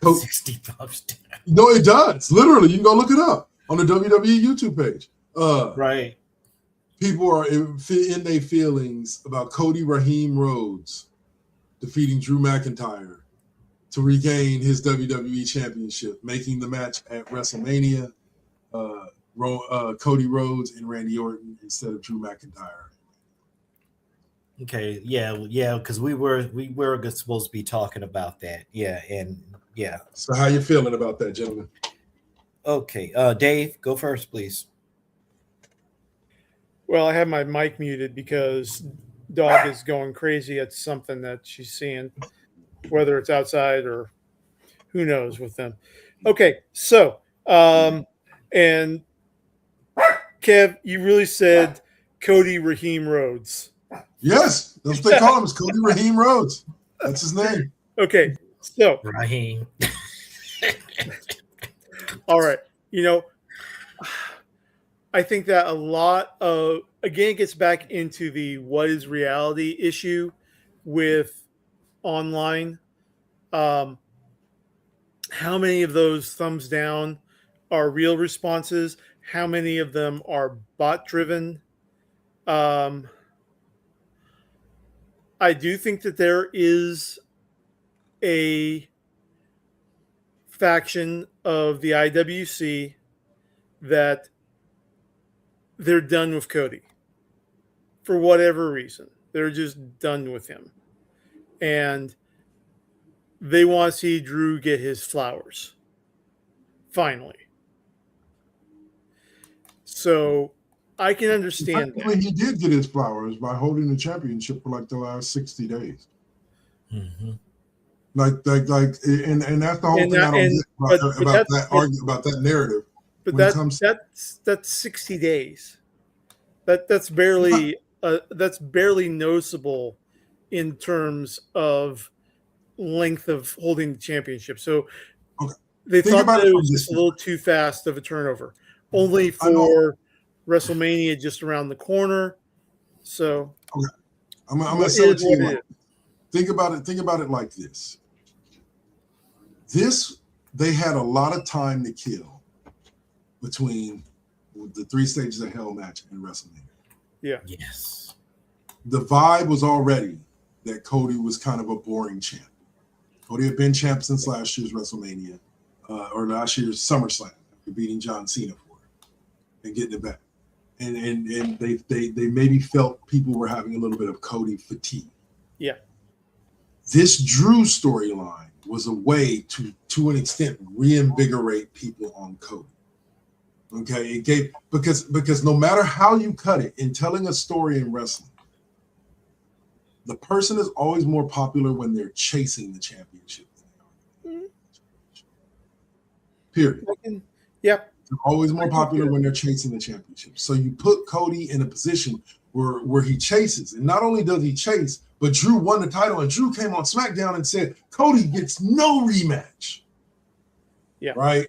60 thumbs down. No, it does. Literally, you can go look it up on the WWE YouTube page. Right. People are in their feelings about Cody Raheem Rhodes defeating Drew McIntyre to regain his WWE championship, making the match at WrestleMania, Cody Rhodes and Randy Orton instead of Drew McIntyre. Okay, yeah, because we were supposed to be talking about that. Yeah. So how you feeling about that, gentlemen? Okay, Dave, go first, please. Well, I have my mic muted because dog is going crazy at something that she's seeing, whether it's outside or who knows with them. Okay, so and Kev, you really said Cody Raheem Rhodes. Yes, that's what they call him. It's Cody Raheem Rhodes. That's his name. Okay, so Raheem. All right, I think that a lot of, again, it gets back into the what is reality issue with online. How many of those thumbs down are real responses? How many of them are bot driven? I do think that there is a faction of the IWC that they're done with Cody for whatever reason. They're just done with him. And they want to see Drew get his flowers. Finally. So I can understand that. He did get his flowers by holding the championship for like the last 60 days. Mm-hmm. And that's the whole thing I don't get about that narrative. But that's 60 days. That's barely noticeable in terms of length of holding the championship. So they thought that it was just a little too fast of a turnover. Only for WrestleMania just around the corner. So I'm gonna sell it to you. Like, think about it like this. They had a lot of time to kill between the 3 stages of Hell match and WrestleMania. Yeah. Yes. The vibe was already that Cody was kind of a boring champ. Cody had been champ since last year's WrestleMania, or last year's SummerSlam, after beating John Cena for it and getting it back. And they maybe felt people were having a little bit of Cody fatigue. Yeah. This Drew storyline was a way to an extent reinvigorate people on Cody. Okay, it gave because no matter how you cut it in telling a story in wrestling, the person is always more popular when they're chasing the championship. Period. Yep. They're always more popular when they're chasing the championship. So you put Cody in a position where he chases, and not only does he chase, but Drew won the title, and Drew came on SmackDown and said Cody gets no rematch. Yeah. Right.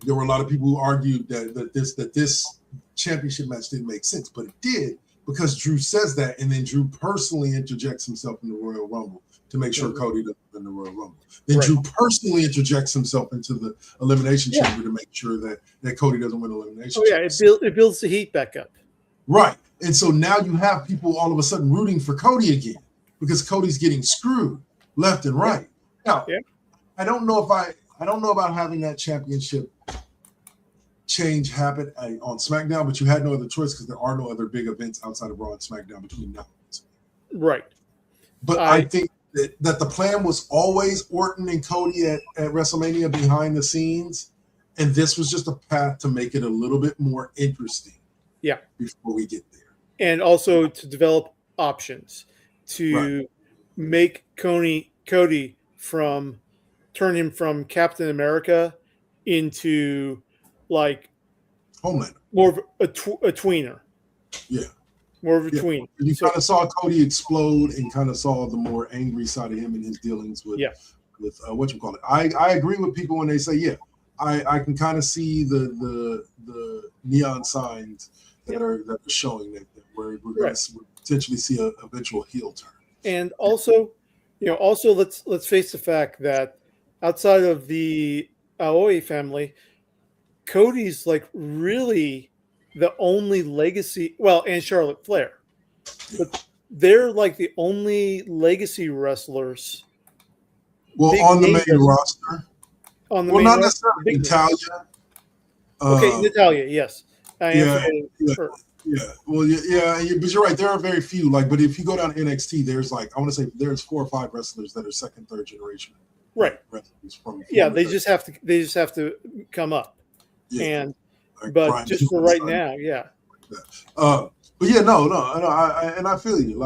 There were a lot of people who argued that this championship match didn't make sense, but it did because Drew says that, and then Drew personally interjects himself in the Royal Rumble to make sure Cody doesn't win the Royal Rumble. Then Drew personally interjects himself into the Elimination Chamber to make sure that Cody doesn't win the Elimination Chamber. It builds the heat back up. Right. And so now you have people all of a sudden rooting for Cody again because Cody's getting screwed left and right. Now, I don't know about having that championship change happen on SmackDown, but you had no other choice because there are no other big events outside of Raw and SmackDown between now and SmackDown. Right. But I think that the plan was always Orton and Cody at WrestleMania behind the scenes, and this was just a path to make it a little bit more interesting. Yeah. Before we get there. And also to develop options to make Cody turn him from Captain America into like Homelander, more of a tweener. Yeah. More of a tween. You kind of saw Cody explode and kind of saw the more angry side of him and his dealings with what you call it. I agree with people when they say, I can kind of see the neon signs that are showing that we're going to potentially see a eventual heel turn. And also, let's face the fact that outside of the Aoi family, Cody's like really the only legacy. Well, and Charlotte Flair, but they're like the only legacy wrestlers. Well, on the main roster. Not necessarily Natalia. Okay, Natalia, yes. But you're right. There are very few. But if you go down to NXT, there's I want to say there's 4 or 5 wrestlers that are second, third generation. Right. Wrestlers from they just have to come up. Yeah. But Brian just for right now, But I feel you.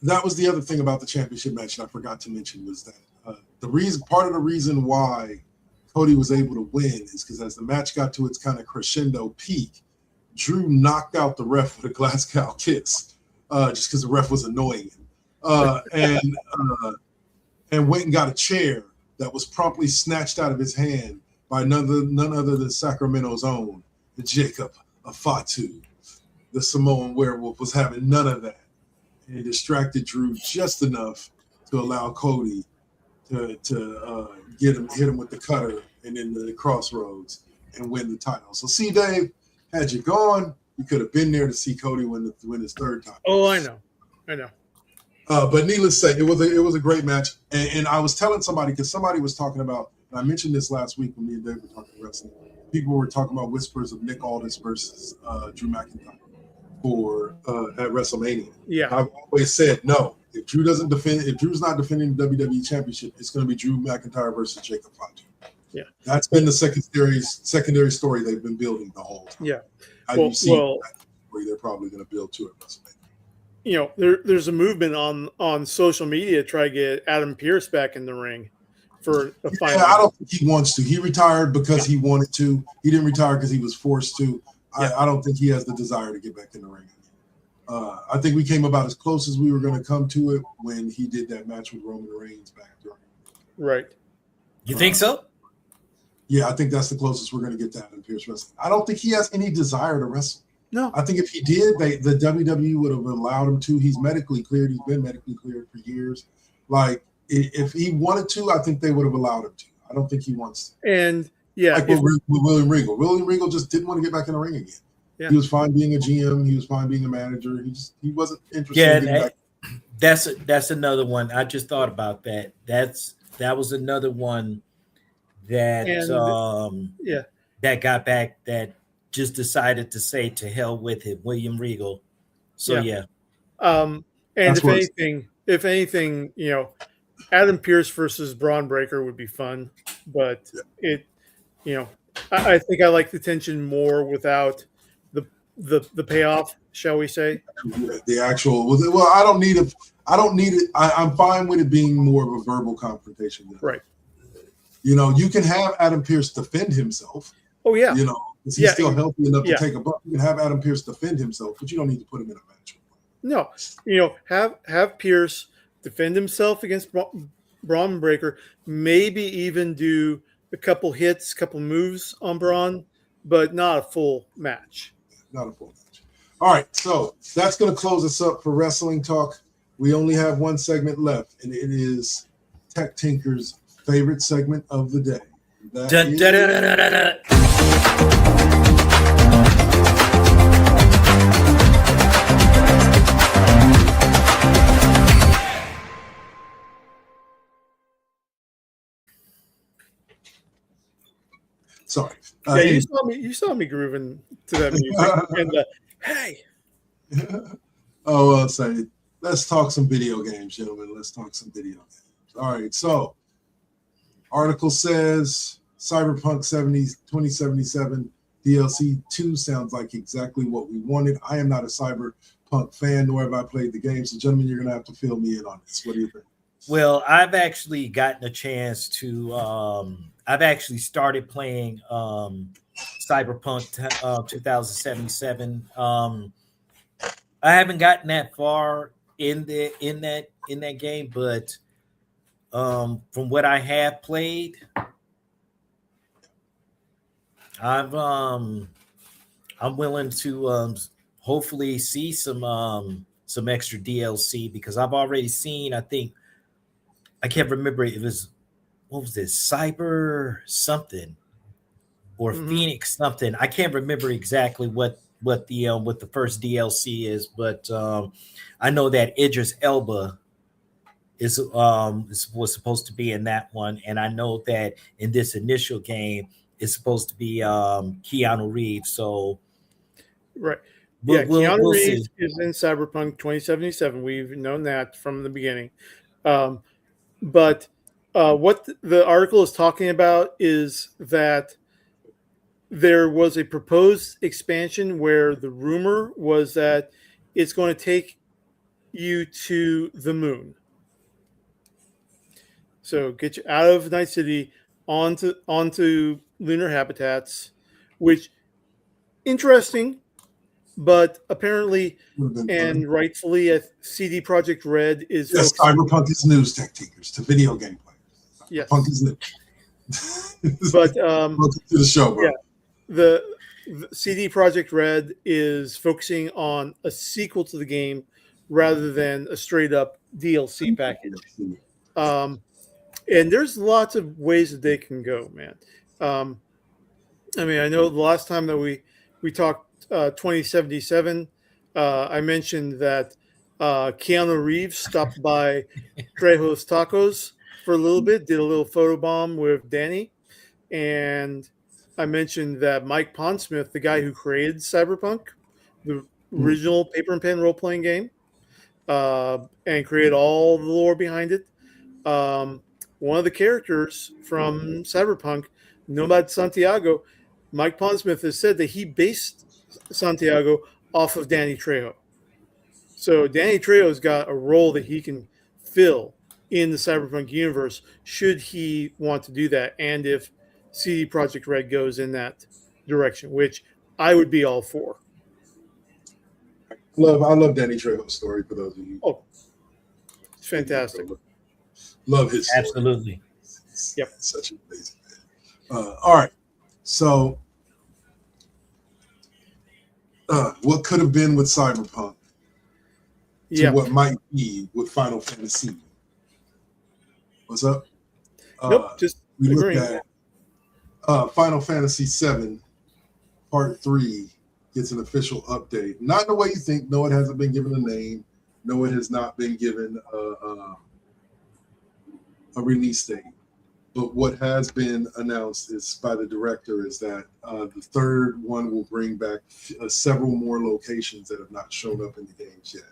That was the other thing about the championship match that I forgot to mention was that part of the reason why Cody was able to win is because as the match got to its kind of crescendo peak, Drew knocked out the ref with a Glasgow kiss, just because the ref was annoying him, and went and got a chair that was promptly snatched out of his hand by none other than Sacramento's own Jacob Fatu. The Samoan werewolf was having none of that, and it distracted Drew just enough to allow Cody to hit him with the cutter and then the crossroads and win the title. So, see, Dave, had you gone, you could have been there to see Cody win his third title. Oh, I know. But needless to say, it was a great match. And I was telling somebody, because somebody was talking about, and I mentioned this last week when me and Dave were talking wrestling. People were talking about whispers of Nick Aldis versus Drew McIntyre at WrestleMania. Yeah, I've always said no. If Drew's not defending the WWE Championship, it's going to be Drew McIntyre versus Jacob Fatu. Yeah, that's been the secondary story they've been building the whole time. Yeah, that story they're probably going to build to at WrestleMania. There's a movement on social media to try to get Adam Pearce back in the ring for a final. I don't think he wants to. He retired because he wanted to. He didn't retire because he was forced to. I don't think he has the desire to get back in the ring. I think we came about as close as we were going to come to it when he did that match with Roman Reigns back during. Right. You think so? Yeah, I think that's the closest we're going to get to Adam Pearce wrestling. I don't think he has any desire to wrestle. No. I think if he did, the WWE would have allowed him to. He's medically cleared. He's been medically cleared for years. Like, if he wanted to, I think they would have allowed him to. I don't think he wants to. And yeah, like with William Regal. William Regal just didn't want to get back in the ring again. Yeah. He was fine being a GM. He was fine being a manager. He wasn't interested in getting back. That's another one. I just thought about that. That was another one that that got back, that just decided to say to hell with it, William Regal. So yeah. And if anything, Adam Pearce versus Braun Breaker would be fun, but I think I like the tension more without the payoff, shall we say? The actual, well, I don't need it. I'm fine with it being more of a verbal confrontation. Right. You can have Adam Pearce defend himself. Oh yeah. Because he's still healthy enough to take a buck. You can have Adam Pearce defend himself, but you don't need to put him in a match. No, have Pearce defend himself against Braun Breaker. Maybe even do a couple hits, couple moves on Braun, but not a full match. Not a full match. All right, so that's going to close us up for Wrestling Talk. We only have one segment left, and it is Tech Tinker's favorite segment of the day. Sorry. You saw me grooving to that music. And hey. I'll say, let's talk some video games, gentlemen. Let's talk some video games. All right. So, article says Cyberpunk 2077 DLC 2 sounds like exactly what we wanted. I am not a Cyberpunk fan, nor have I played the game. So, gentlemen, you're going to have to fill me in on this. What do you think? Well, I've actually gotten a chance to I've actually started playing Cyberpunk 2077. I haven't gotten that far in that game, but from what I have played, I'm willing to hopefully see some extra DLC, because I've already seen, I can't remember, it was, what was this, Cyber something or Phoenix something. I can't remember exactly what the first DLC is, but I know that Idris Elba was supposed to be in that one, and I know that in this initial game it's supposed to be Keanu Reeves. So right. We'll Reeves see. is in Cyberpunk 2077. We've known that from the beginning. But what the article is talking about is that there was a proposed expansion where the rumor was that it's going to take you to the moon. So get you out of Night City onto lunar habitats, which interesting, but apparently and rightfully, CD Projekt Red is Cyberpunk is news, Tech Tinkers, to video game players. Yes, Punk is news. But welcome to the show, bro. Yeah, the CD Projekt Red is focusing on a sequel to the game rather than a straight up DLC package. And there's lots of ways that they can go, man. I mean, I know the last time that we talked 2077, I mentioned that Keanu Reeves stopped by Trejo's Tacos for a little bit, did a little photobomb with Danny. And I mentioned that Mike Pondsmith, the guy who created Cyberpunk, the original paper and pen role-playing game, and created all the lore behind it. One of the characters from Cyberpunk, Nomad Santiago, Mike Pondsmith has said that he based Santiago off of Danny Trejo. So Danny Trejo's got a role that he can fill in the Cyberpunk universe should he want to do that, and if CD Projekt Red goes in that direction, which I would be all for. I love Danny Trejo's story, for those of you. Oh, it's fantastic. Love his story. Absolutely. Yep. Such an amazing man. All right. So what could have been with Cyberpunk to Yeah. what might be with Final Fantasy. What's up? Nope, just we looked agreeing. at Final Fantasy VII Part 3 gets an official update. Not in the way you think. No, it hasn't been given a name. No, it has not been given a release date. But what has been announced is by the director is that the third one will bring back several more locations that have not shown up in the games yet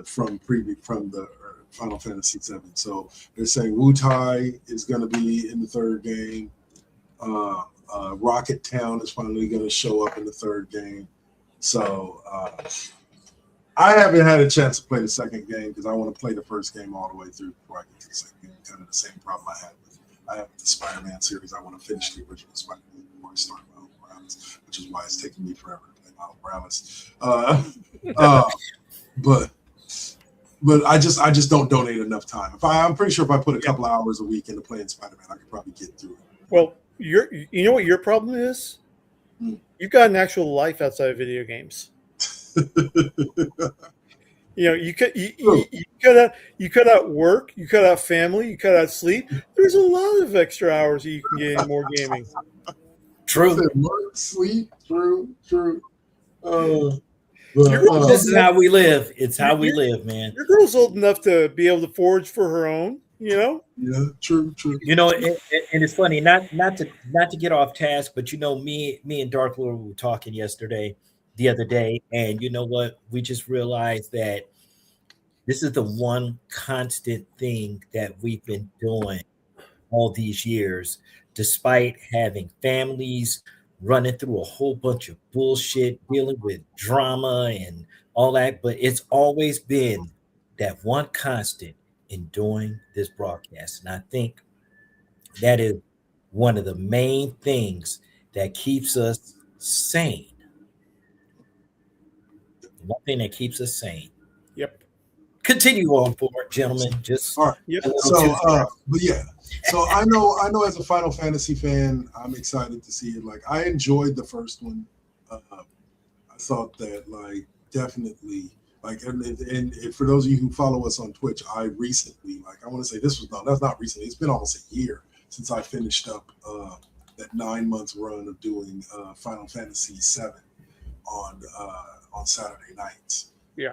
from the Final Fantasy VII. So they're saying Wutai is going to be in the third game. Rocket Town is finally going to show up in the third game. So I haven't had a chance to play the second game because I want to play the first game all the way through before I get to the second game. Kind of the same problem I have with the Spider-Man series. I want to finish the original Spider-Man before I start Miles Morales, which is why it's taking me forever to play Miles Morales. But I just don't donate enough time. I'm pretty sure if I put a couple of hours a week into playing Spider-Man, I could probably get through it. Well, you know what your problem is? You've got an actual life outside of video games. You cut out work, you cut out family, you cut out sleep. There's a lot of extra hours that you can get in more gaming. True. Work, sleep, true. This is how we live. It's how we live, man. Your girl's old enough to be able to forge for her own, Yeah, true. And it's funny, not to get off task, but me and Dark Lord were talking the other day, and you know what? We just realized that this is the one constant thing that we've been doing all these years, despite having families, running through a whole bunch of bullshit, dealing with drama and all that. But it's always been that one constant in doing this broadcast. And I think that is one of the main things that keeps us sane. One thing that keeps us sane. Yep. Continue on forward, gentlemen. Just all right. Yep. So I know as a Final Fantasy fan, I'm excited to see it. Like, I enjoyed the first one. I thought that definitely and for those of you who follow us on Twitch, I recently I want to say that's not recently. It's been almost a year since I finished up that 9 month run of doing Final Fantasy VII on Saturday nights. Yeah.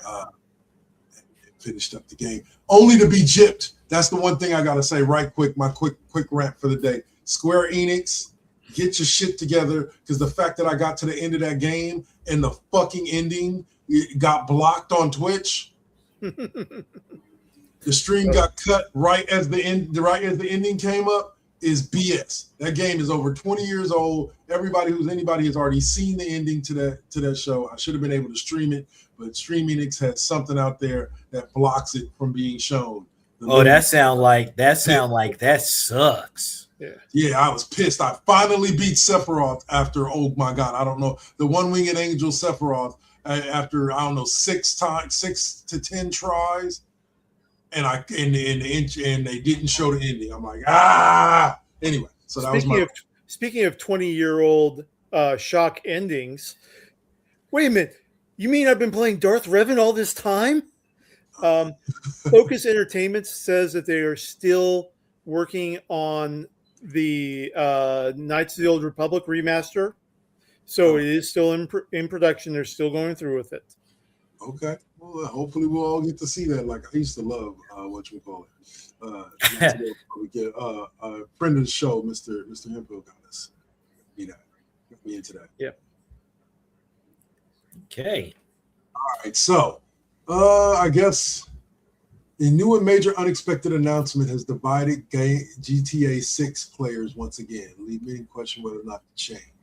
And finished up the game only to be gypped. That's the one thing I gotta say right quick. My quick rant for the day. Square Enix, get your shit together, because the fact that I got to the end of that game and the fucking ending got blocked on Twitch. The stream got cut right as the ending came up is BS. That game is over 20 years old. Anybody has already seen the ending to that show. I should have been able to stream it, but Stream Enix has something out there that blocks it from being shown. that sucks. Yeah, I was pissed. I finally beat Sephiroth after, oh my god, I don't know, the one-winged angel Sephiroth after, I don't know, 6 to 10 tries, and they didn't show the ending. I'm like, anyway. So that Speaking of 20-year-old shock endings, wait a minute. You mean I've been playing Darth Revan all this time? Focus Entertainment says that they are still working on the Knights of the Old Republic remaster. So it is still in production. They're still going through with it. Okay. Well, hopefully we'll all get to see that. Like, I used to love we get a friend of the show, Mr. Hemphill, got us. Got me into that. Yep. Okay. All right. So, I guess a new and major unexpected announcement has divided GTA 6 players once again, leaving me to question whether or not to change.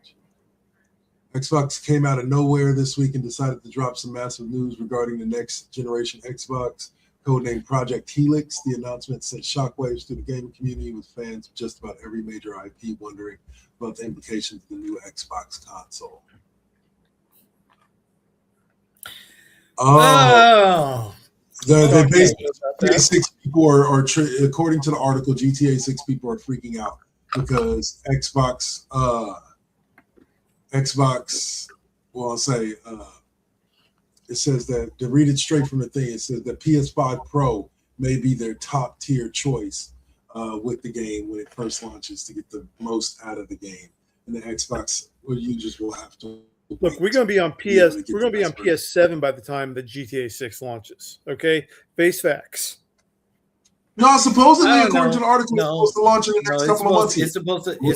Xbox came out of nowhere this week and decided to drop some massive news regarding the next generation Xbox, codenamed Project Helix. The announcement sent shockwaves through the gaming community, with fans of just about every major IP wondering about the implications of the new Xbox console. They basically, GTA 6 people are according to the article, GTA 6 people are freaking out because Xbox Well, I'll say it says that to read it straight from the thing, it says that PS5 Pro may be their top tier choice with the game when it first launches to get the most out of the game, and the Xbox users will have to. Look, we're going to be on We're going to be on PS7 by the time the GTA 6 launches. Okay, face facts. No, supposedly, according to the article, it's supposed to launch in the next couple of months. It's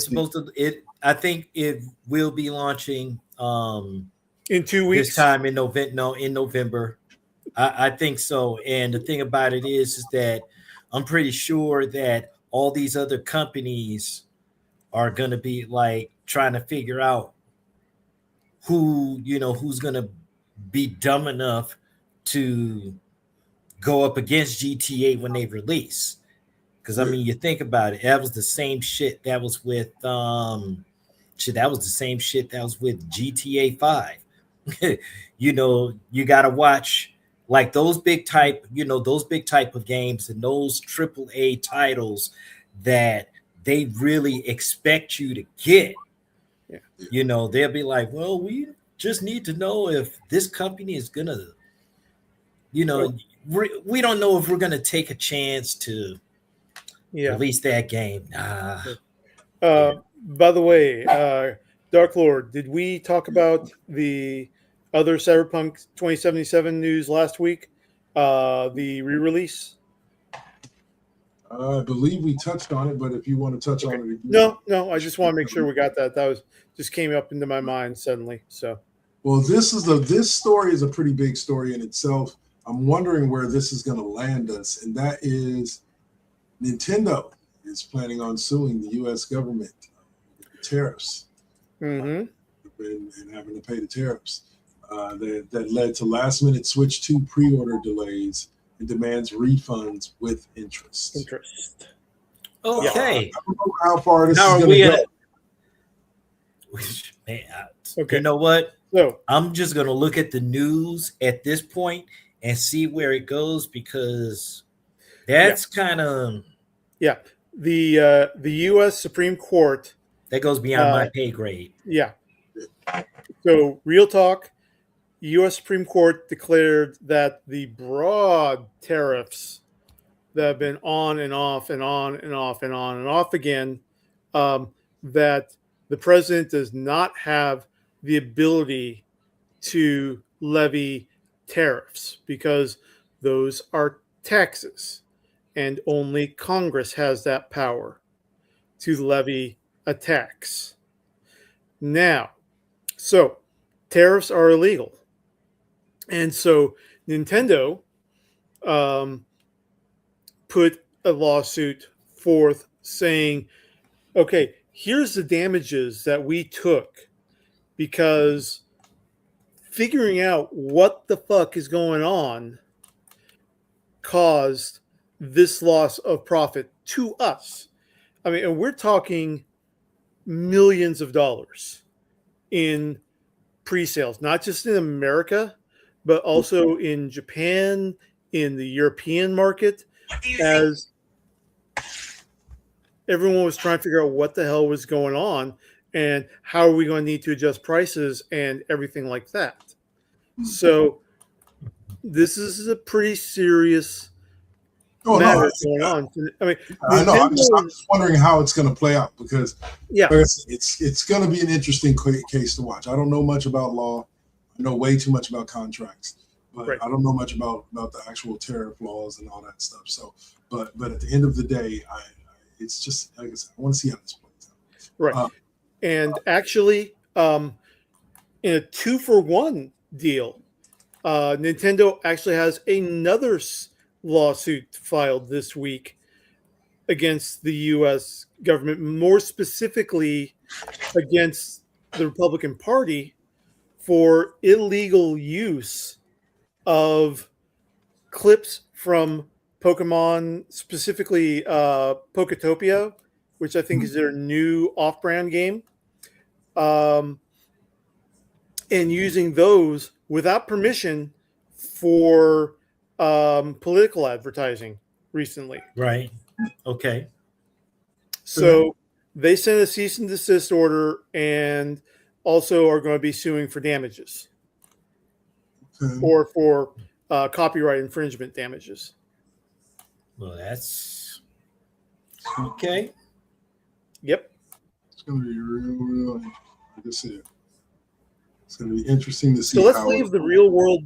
supposed to. I think it will be launching in 2 weeks. This time in November. No, in November. I think so. And the thing about it is that I'm pretty sure that all these other companies are going to be like trying to figure out who's going to be dumb enough to go up against GTA when they release. Because I mean, you think about it, that was the same shit that was with that was the same shit that was with GTA 5. You got to watch like those big type of games and those AAA titles that they really expect you to get. Yeah. They'll be like, well, we just need to know if this company is gonna, we don't know if we're gonna take a chance to release that game. By the way, Dark Lord, did we talk about the other Cyberpunk 2077 news last week? The re-release? I believe we touched on it, but if you want to touch on it again. No, I just want to make sure we got that. That was just came up into my mind suddenly. So, well, this story is a pretty big story in itself. I'm wondering where this is going to land us, and that is Nintendo is planning on suing the U.S. government for tariffs, and having to pay the tariffs that led to last-minute Switch 2 pre-order delays and demands refunds with interest. Okay. I don't know how far this is going to go. Man, okay. You know what? So I'm just going to look at the news at this point and see where it goes, because that's kind of the U.S. Supreme Court that goes beyond my pay grade. Yeah. So real talk. U.S. Supreme Court declared that the broad tariffs that have been on and off and on and off and on and off again, that the president does not have the ability to levy tariffs because those are taxes, and only Congress has that power to levy a tax. Now, so tariffs are illegal. And so Nintendo put a lawsuit forth saying, okay, here's the damages that we took because figuring out what the fuck is going on caused this loss of profit to us. I mean, and we're talking millions of dollars in pre-sales, not just in America, but also in Japan, in the European market, as everyone was trying to figure out what the hell was going on and how are we going to need to adjust prices and everything like that. So this is a pretty serious matter going on. I mean, I know. I'm just wondering how it's going to play out because it's going to be an interesting case to watch. I don't know much about law. I know way too much about contracts, but I don't know much about the actual tariff laws and all that stuff. So, but at the end of the day, it's just like I said, I want to see how this plays out. Right. And actually, in a 2-for-1 deal, Nintendo actually has another lawsuit filed this week against the U.S. government, more specifically against the Republican Party for illegal use of clips from Pokemon, specifically Poketopia, which I think is their new off-brand game, and using those without permission for political advertising recently. Right. Okay. So they sent a cease and desist order, and also are going to be suing for damages Okay. or for copyright infringement damages. Well, that's okay. Yep. It's going to be real, like I said, it's going to be interesting to see. So let's leave the real world.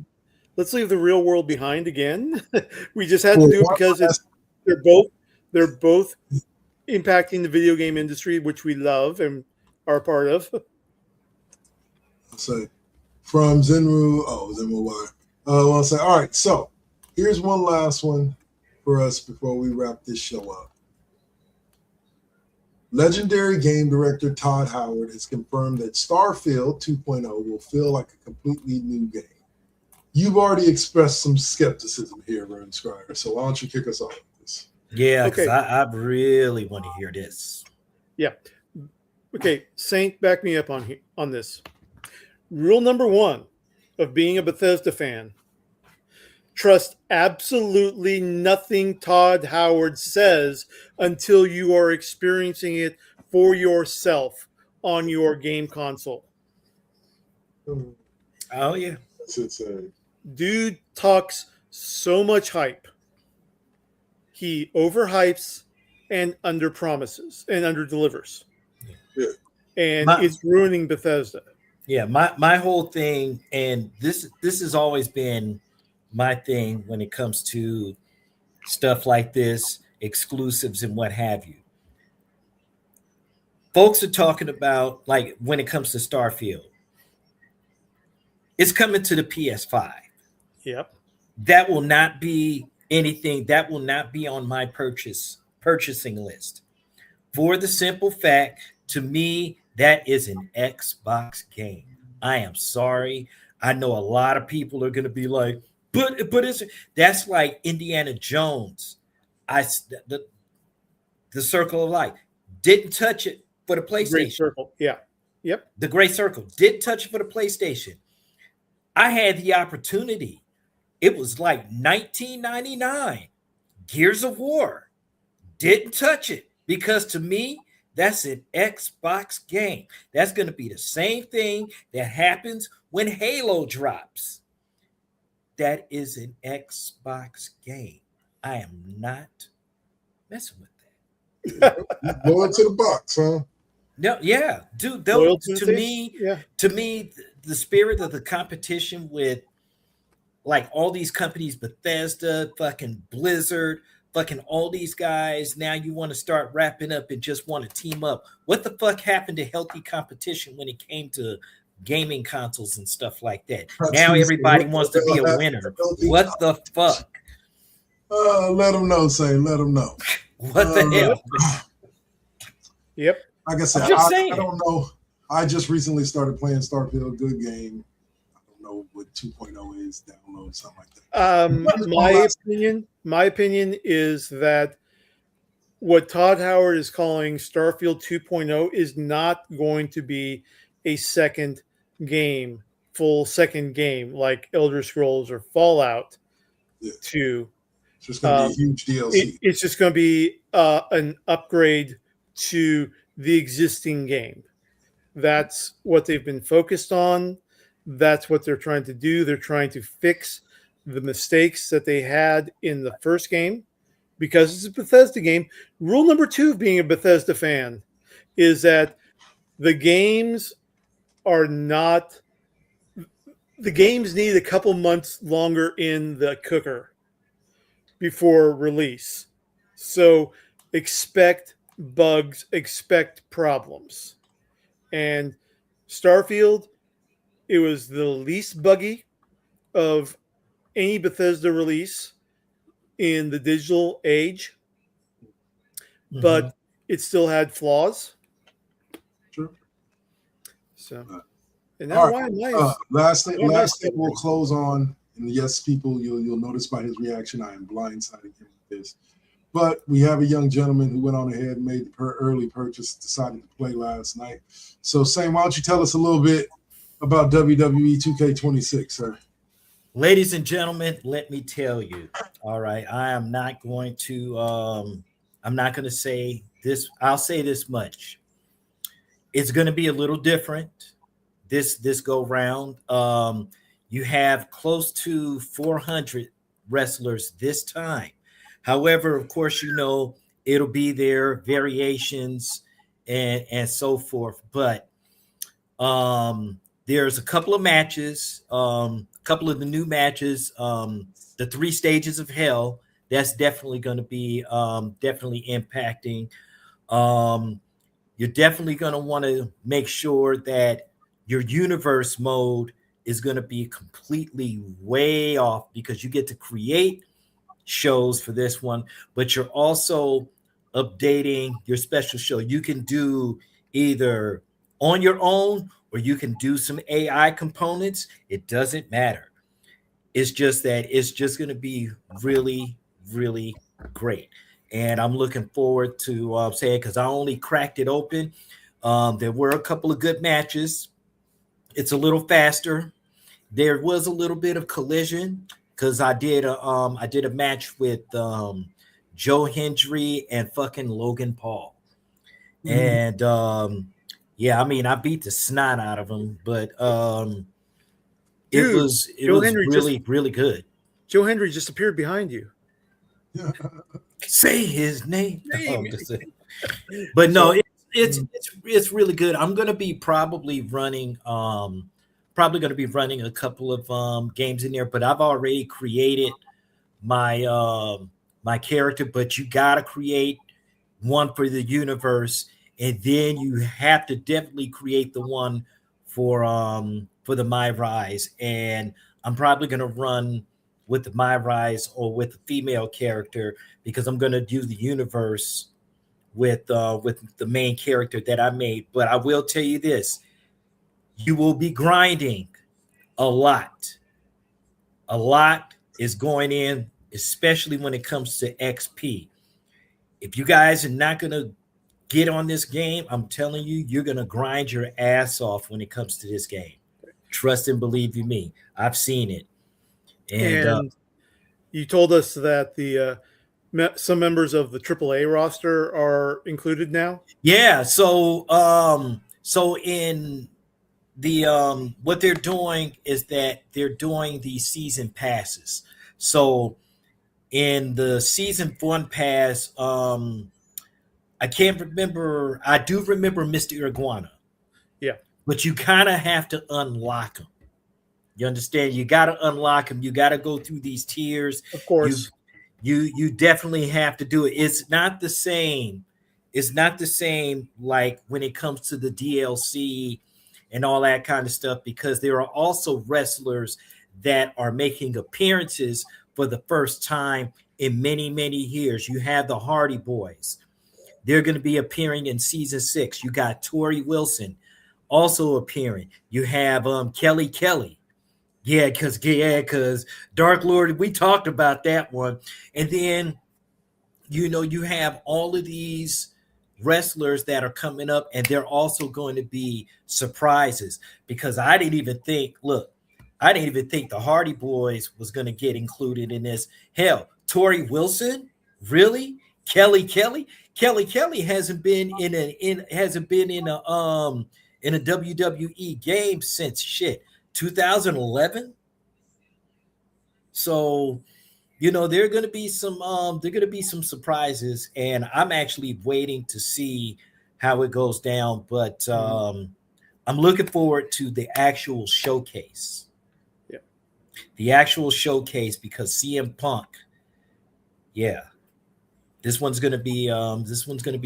Let's leave the real world behind again. We just had to do it because they're both impacting the video game industry, which we love and are a part of. I'll say from Zenru. Oh, Zenru Y. I'll say, all right. So here's one last one for us before we wrap this show up. Legendary game director Todd Howard has confirmed that Starfield 2.0 will feel like a completely new game. You've already expressed some skepticism here, Vern Scrier, so why don't you kick us off with this? Yeah, because Okay. I really want to hear this. Yeah. Okay, Saint, back me up on this. Rule number 1 of being a Bethesda fan: trust absolutely nothing Todd Howard says until you are experiencing it for yourself on your game console. Oh, yeah. That's it. Dude talks so much hype. He overhypes and underpromises and underdelivers. Yeah. And it's ruining Bethesda. Yeah, my whole thing, and this has always been my thing when it comes to stuff like this, exclusives and what have you. Folks are talking about, like, when it comes to Starfield, it's coming to the PS5. Yep. That will not be anything, that will not be on my purchasing list. For the simple fact, to me, that is an Xbox game. I am sorry. I know a lot of people are going to be like, but that's like Indiana Jones. The Circle of Life. Didn't touch it for the PlayStation. Great Circle. Yeah. Yep. The Great Circle. Didn't touch it for the PlayStation. I had the opportunity. It was like 1999. Gears of War. Didn't touch it because to me, that's an Xbox game. That's going to be the same thing that happens when Halo drops. That is an Xbox game. I am not messing with that. Going to the box, huh? No, yeah, dude. To me, the spirit of the competition with like all these companies, Bethesda, fucking Blizzard, fucking all these guys. Now you want to start wrapping up and just want to team up. What the fuck happened to healthy competition when it came to gaming consoles and stuff like that? Now everybody wants to be a winner. What the fuck? Let them know, say, let them know. What the hell? Yep. Like I said, I don't know. I just recently started playing Starfield. Good game. I don't know what 2.0 is. Download something like that. My opinion is that what Todd Howard is calling Starfield 2.0 is not going to be a second game, full second game like Elder Scrolls or Fallout 2. It's just going to be a huge DLC. It's just going to be an upgrade to the existing game. That's what they've been focused on. That's what they're trying to do. They're trying to fix the mistakes that they had in the first game because it's a Bethesda game. Rule number 2 of being a Bethesda fan is that the games need a couple months longer in the cooker before release. So expect bugs, expect problems. And Starfield, it was the least buggy of any Bethesda release in the digital age, but it still had flaws. Sure. So, and now last thing we'll close on, and yes, people, you'll notice by his reaction, I am blindsiding him with this. But we have a young gentleman who went on ahead and made the early purchase, decided to play last night. So, Sam, why don't you tell us a little bit about WWE 2K26, sir? Ladies and gentlemen, let me tell you. All right, I am not going to. I'm not going to say this. I'll say this much. It's going to be a little different this go round. You have close to 400 wrestlers this time. However, of course, it'll be their variations and so forth. But there's a couple of matches, a couple of the new matches, the 3 stages of hell. That's definitely going to be definitely impacting. You're definitely going to want to make sure that your universe mode is going to be completely way off, because you get to create shows for this one, but you're also updating your special show. You can do either on your own, or you can do some AI components. It doesn't matter. It's just that it's just going to be really, really great. And I'm looking forward to saying, because I only cracked it open. There were a couple of good matches. It's a little faster. There was a little bit of collision, because I did a match with Joe Hendry and fucking Logan Paul. And yeah, I mean, I beat the snot out of him, but it was really good. Joe Hendry just appeared behind you. Say his name. But no, it's really good. I'm gonna be probably running a couple of games in there, but I've already created my my character. But you gotta create one for the universe, and then you have to definitely create the one for the My Rise. And I'm probably gonna run with the My Rise or with the female character, because I'm gonna do the universe with the main character that I made. But I will tell you this: you will be grinding a lot. A lot is going in, especially when it comes to XP. If you guys are not going to get on this game, I'm telling you, you're going to grind your ass off when it comes to this game. Trust and believe you me. I've seen it. And you told us that the some members of the AAA roster are included now. Yeah. So in the what they're doing is that they're doing the season passes. So in the season 1 pass, I can't remember. I do remember Mr. Iguana. Yeah. But you kind of have to unlock him. You understand? You got to unlock him. You got to go through these tiers. Of course. You definitely have to do it. It's not the same. It's not the same like when it comes to the DLC and all that kind of stuff, because there are also wrestlers that are making appearances for the first time in many, many years. You have the Hardy Boys. They're going to be appearing in season 6. You got Tori Wilson also appearing. You have Kelly. Yeah, because Dark Lord, we talked about that one. And then, you have all of these wrestlers that are coming up, and they're also going to be surprises, because I didn't even think the Hardy Boys was going to get included in this. Hell, Tori Wilson, really? Kelly hasn't been in a WWE game since 2011. So there are going to be some surprises, and I'm actually waiting to see how it goes down. But I'm looking forward to the actual showcase. Yeah, the actual showcase, because CM Punk, this one's gonna be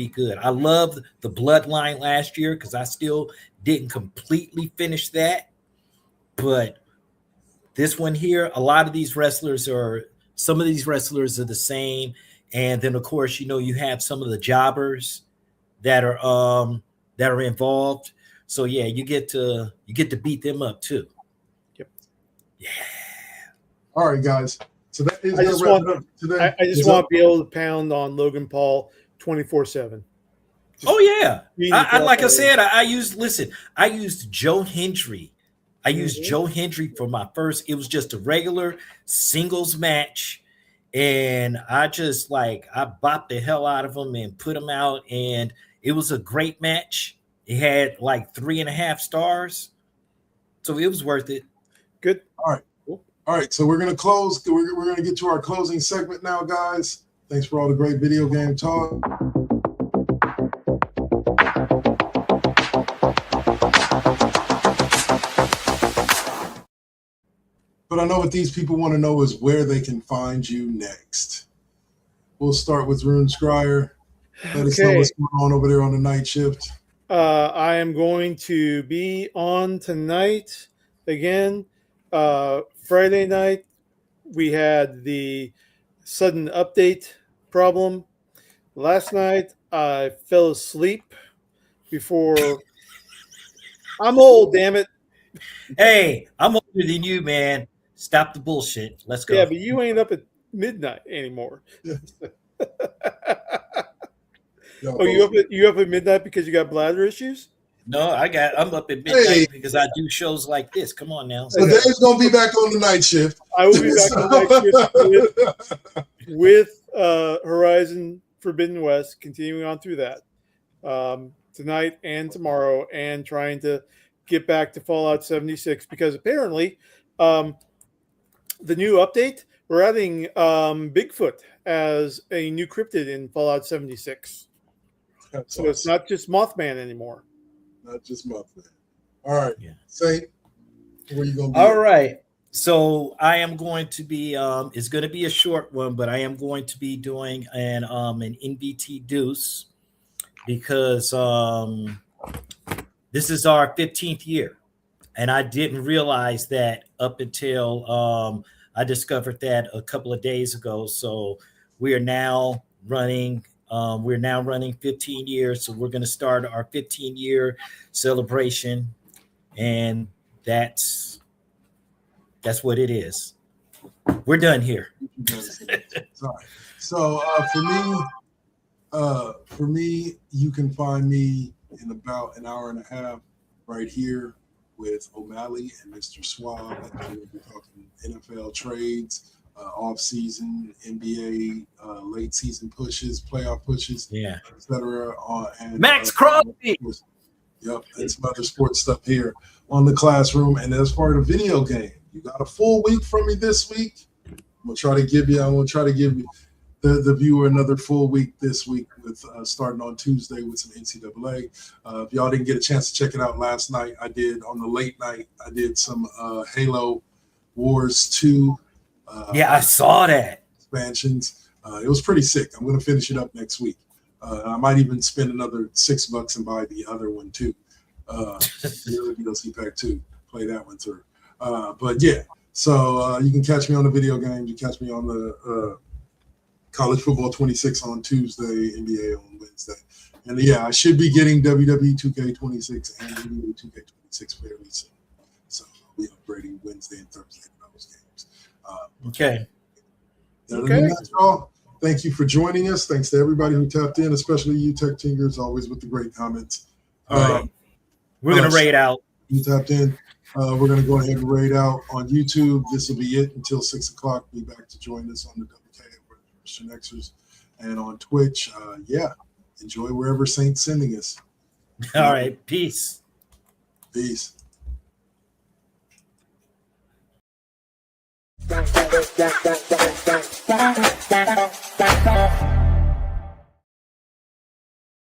good. I loved the Bloodline last year, because I still didn't completely finish that, but this one here, some of these wrestlers are the same. And then of course, you have some of the jobbers that are involved. So yeah, you get to beat them up too. Yep. Yeah. All right, guys. So that is I just want to be able to pound on Logan Paul 24/7. Oh yeah. I like I said, I used Joe Hendry. I used Joe Hendry for my first. It was just a regular singles match, and I bopped the hell out of him and put him out, and it was a great match. It had like 3.5 stars. So it was worth it. Good. All right. So we're gonna close. We're gonna get to our closing segment now, guys. Thanks for all the great video game talk. But I know what these people want to know is where they can find you next. We'll start with Rune Scryer. Let us know what's going on over there on the night shift. I am going to be on tonight again. Friday night, we had the sudden update problem. Last night, I fell asleep before. I'm old, damn it. Hey, I'm older than you, man. Stop the bullshit. Let's go. Yeah, but you ain't up at midnight anymore. Oh, you up at midnight because you got bladder issues? No, I'm up at midnight because I do shows like this. Come on now. So Dave's gonna be back on the night shift. I will be back on the night shift with Horizon Forbidden West, continuing on through that tonight and tomorrow, and trying to get back to Fallout 76 because apparently the new update, we're adding Bigfoot as a new cryptid in Fallout 76. So awesome. It's not just Mothman anymore. Not just Mothman. All right. Yeah. Saint, where you going to be? All right. So I am going to be, it's going to be a short one, but I am going to be doing an NBT Deuce because this is our 15th year. And I didn't realize that up until I discovered that a couple of days ago. So we are now running 15 years. So we're going to start our 15-year celebration. And that's what it is. We're done here. Sorry. So for me, you can find me in about an hour and a half right here with O'Malley and Mr. Swab. And we'll be talking NFL trades, off-season, NBA, late season pushes, playoff pushes, etc. And Max Crosby. Yep, and some other sports stuff here on the classroom. And as far as the video game, you got a full week from me this week. I'm gonna try to give you the viewer another full week this week with starting on Tuesday with some NCAA. If y'all didn't get a chance to check it out last night, I did on the late night. I did some Halo Wars 2. I saw that expansions. It was pretty sick. I'm going to finish it up next week. I might even spend another $6 and buy the other one too. The DLC Pack 2. Play that one through. But yeah, so you can catch me on the video games. You catch me on the College Football 26 on Tuesday, NBA on Wednesday. And yeah, I should be getting WWE 2K26 and NBA 2K26 fairly soon. So I'll be upgrading Wednesday and Thursday for those games. Okay. That's all. Thank you for joining us. Thanks to everybody who tapped in, especially you Tech Tingers, always with the great comments. All right. We're going to raid out. You tapped in. We're going to go ahead and raid out on YouTube. This will be it until 6 o'clock. Be back to join us on the WK with First GenXers and on Twitch. Enjoy wherever Saint's sending us. All right. Peace. Peace. Dun, dun, dun, dun, dun, dun.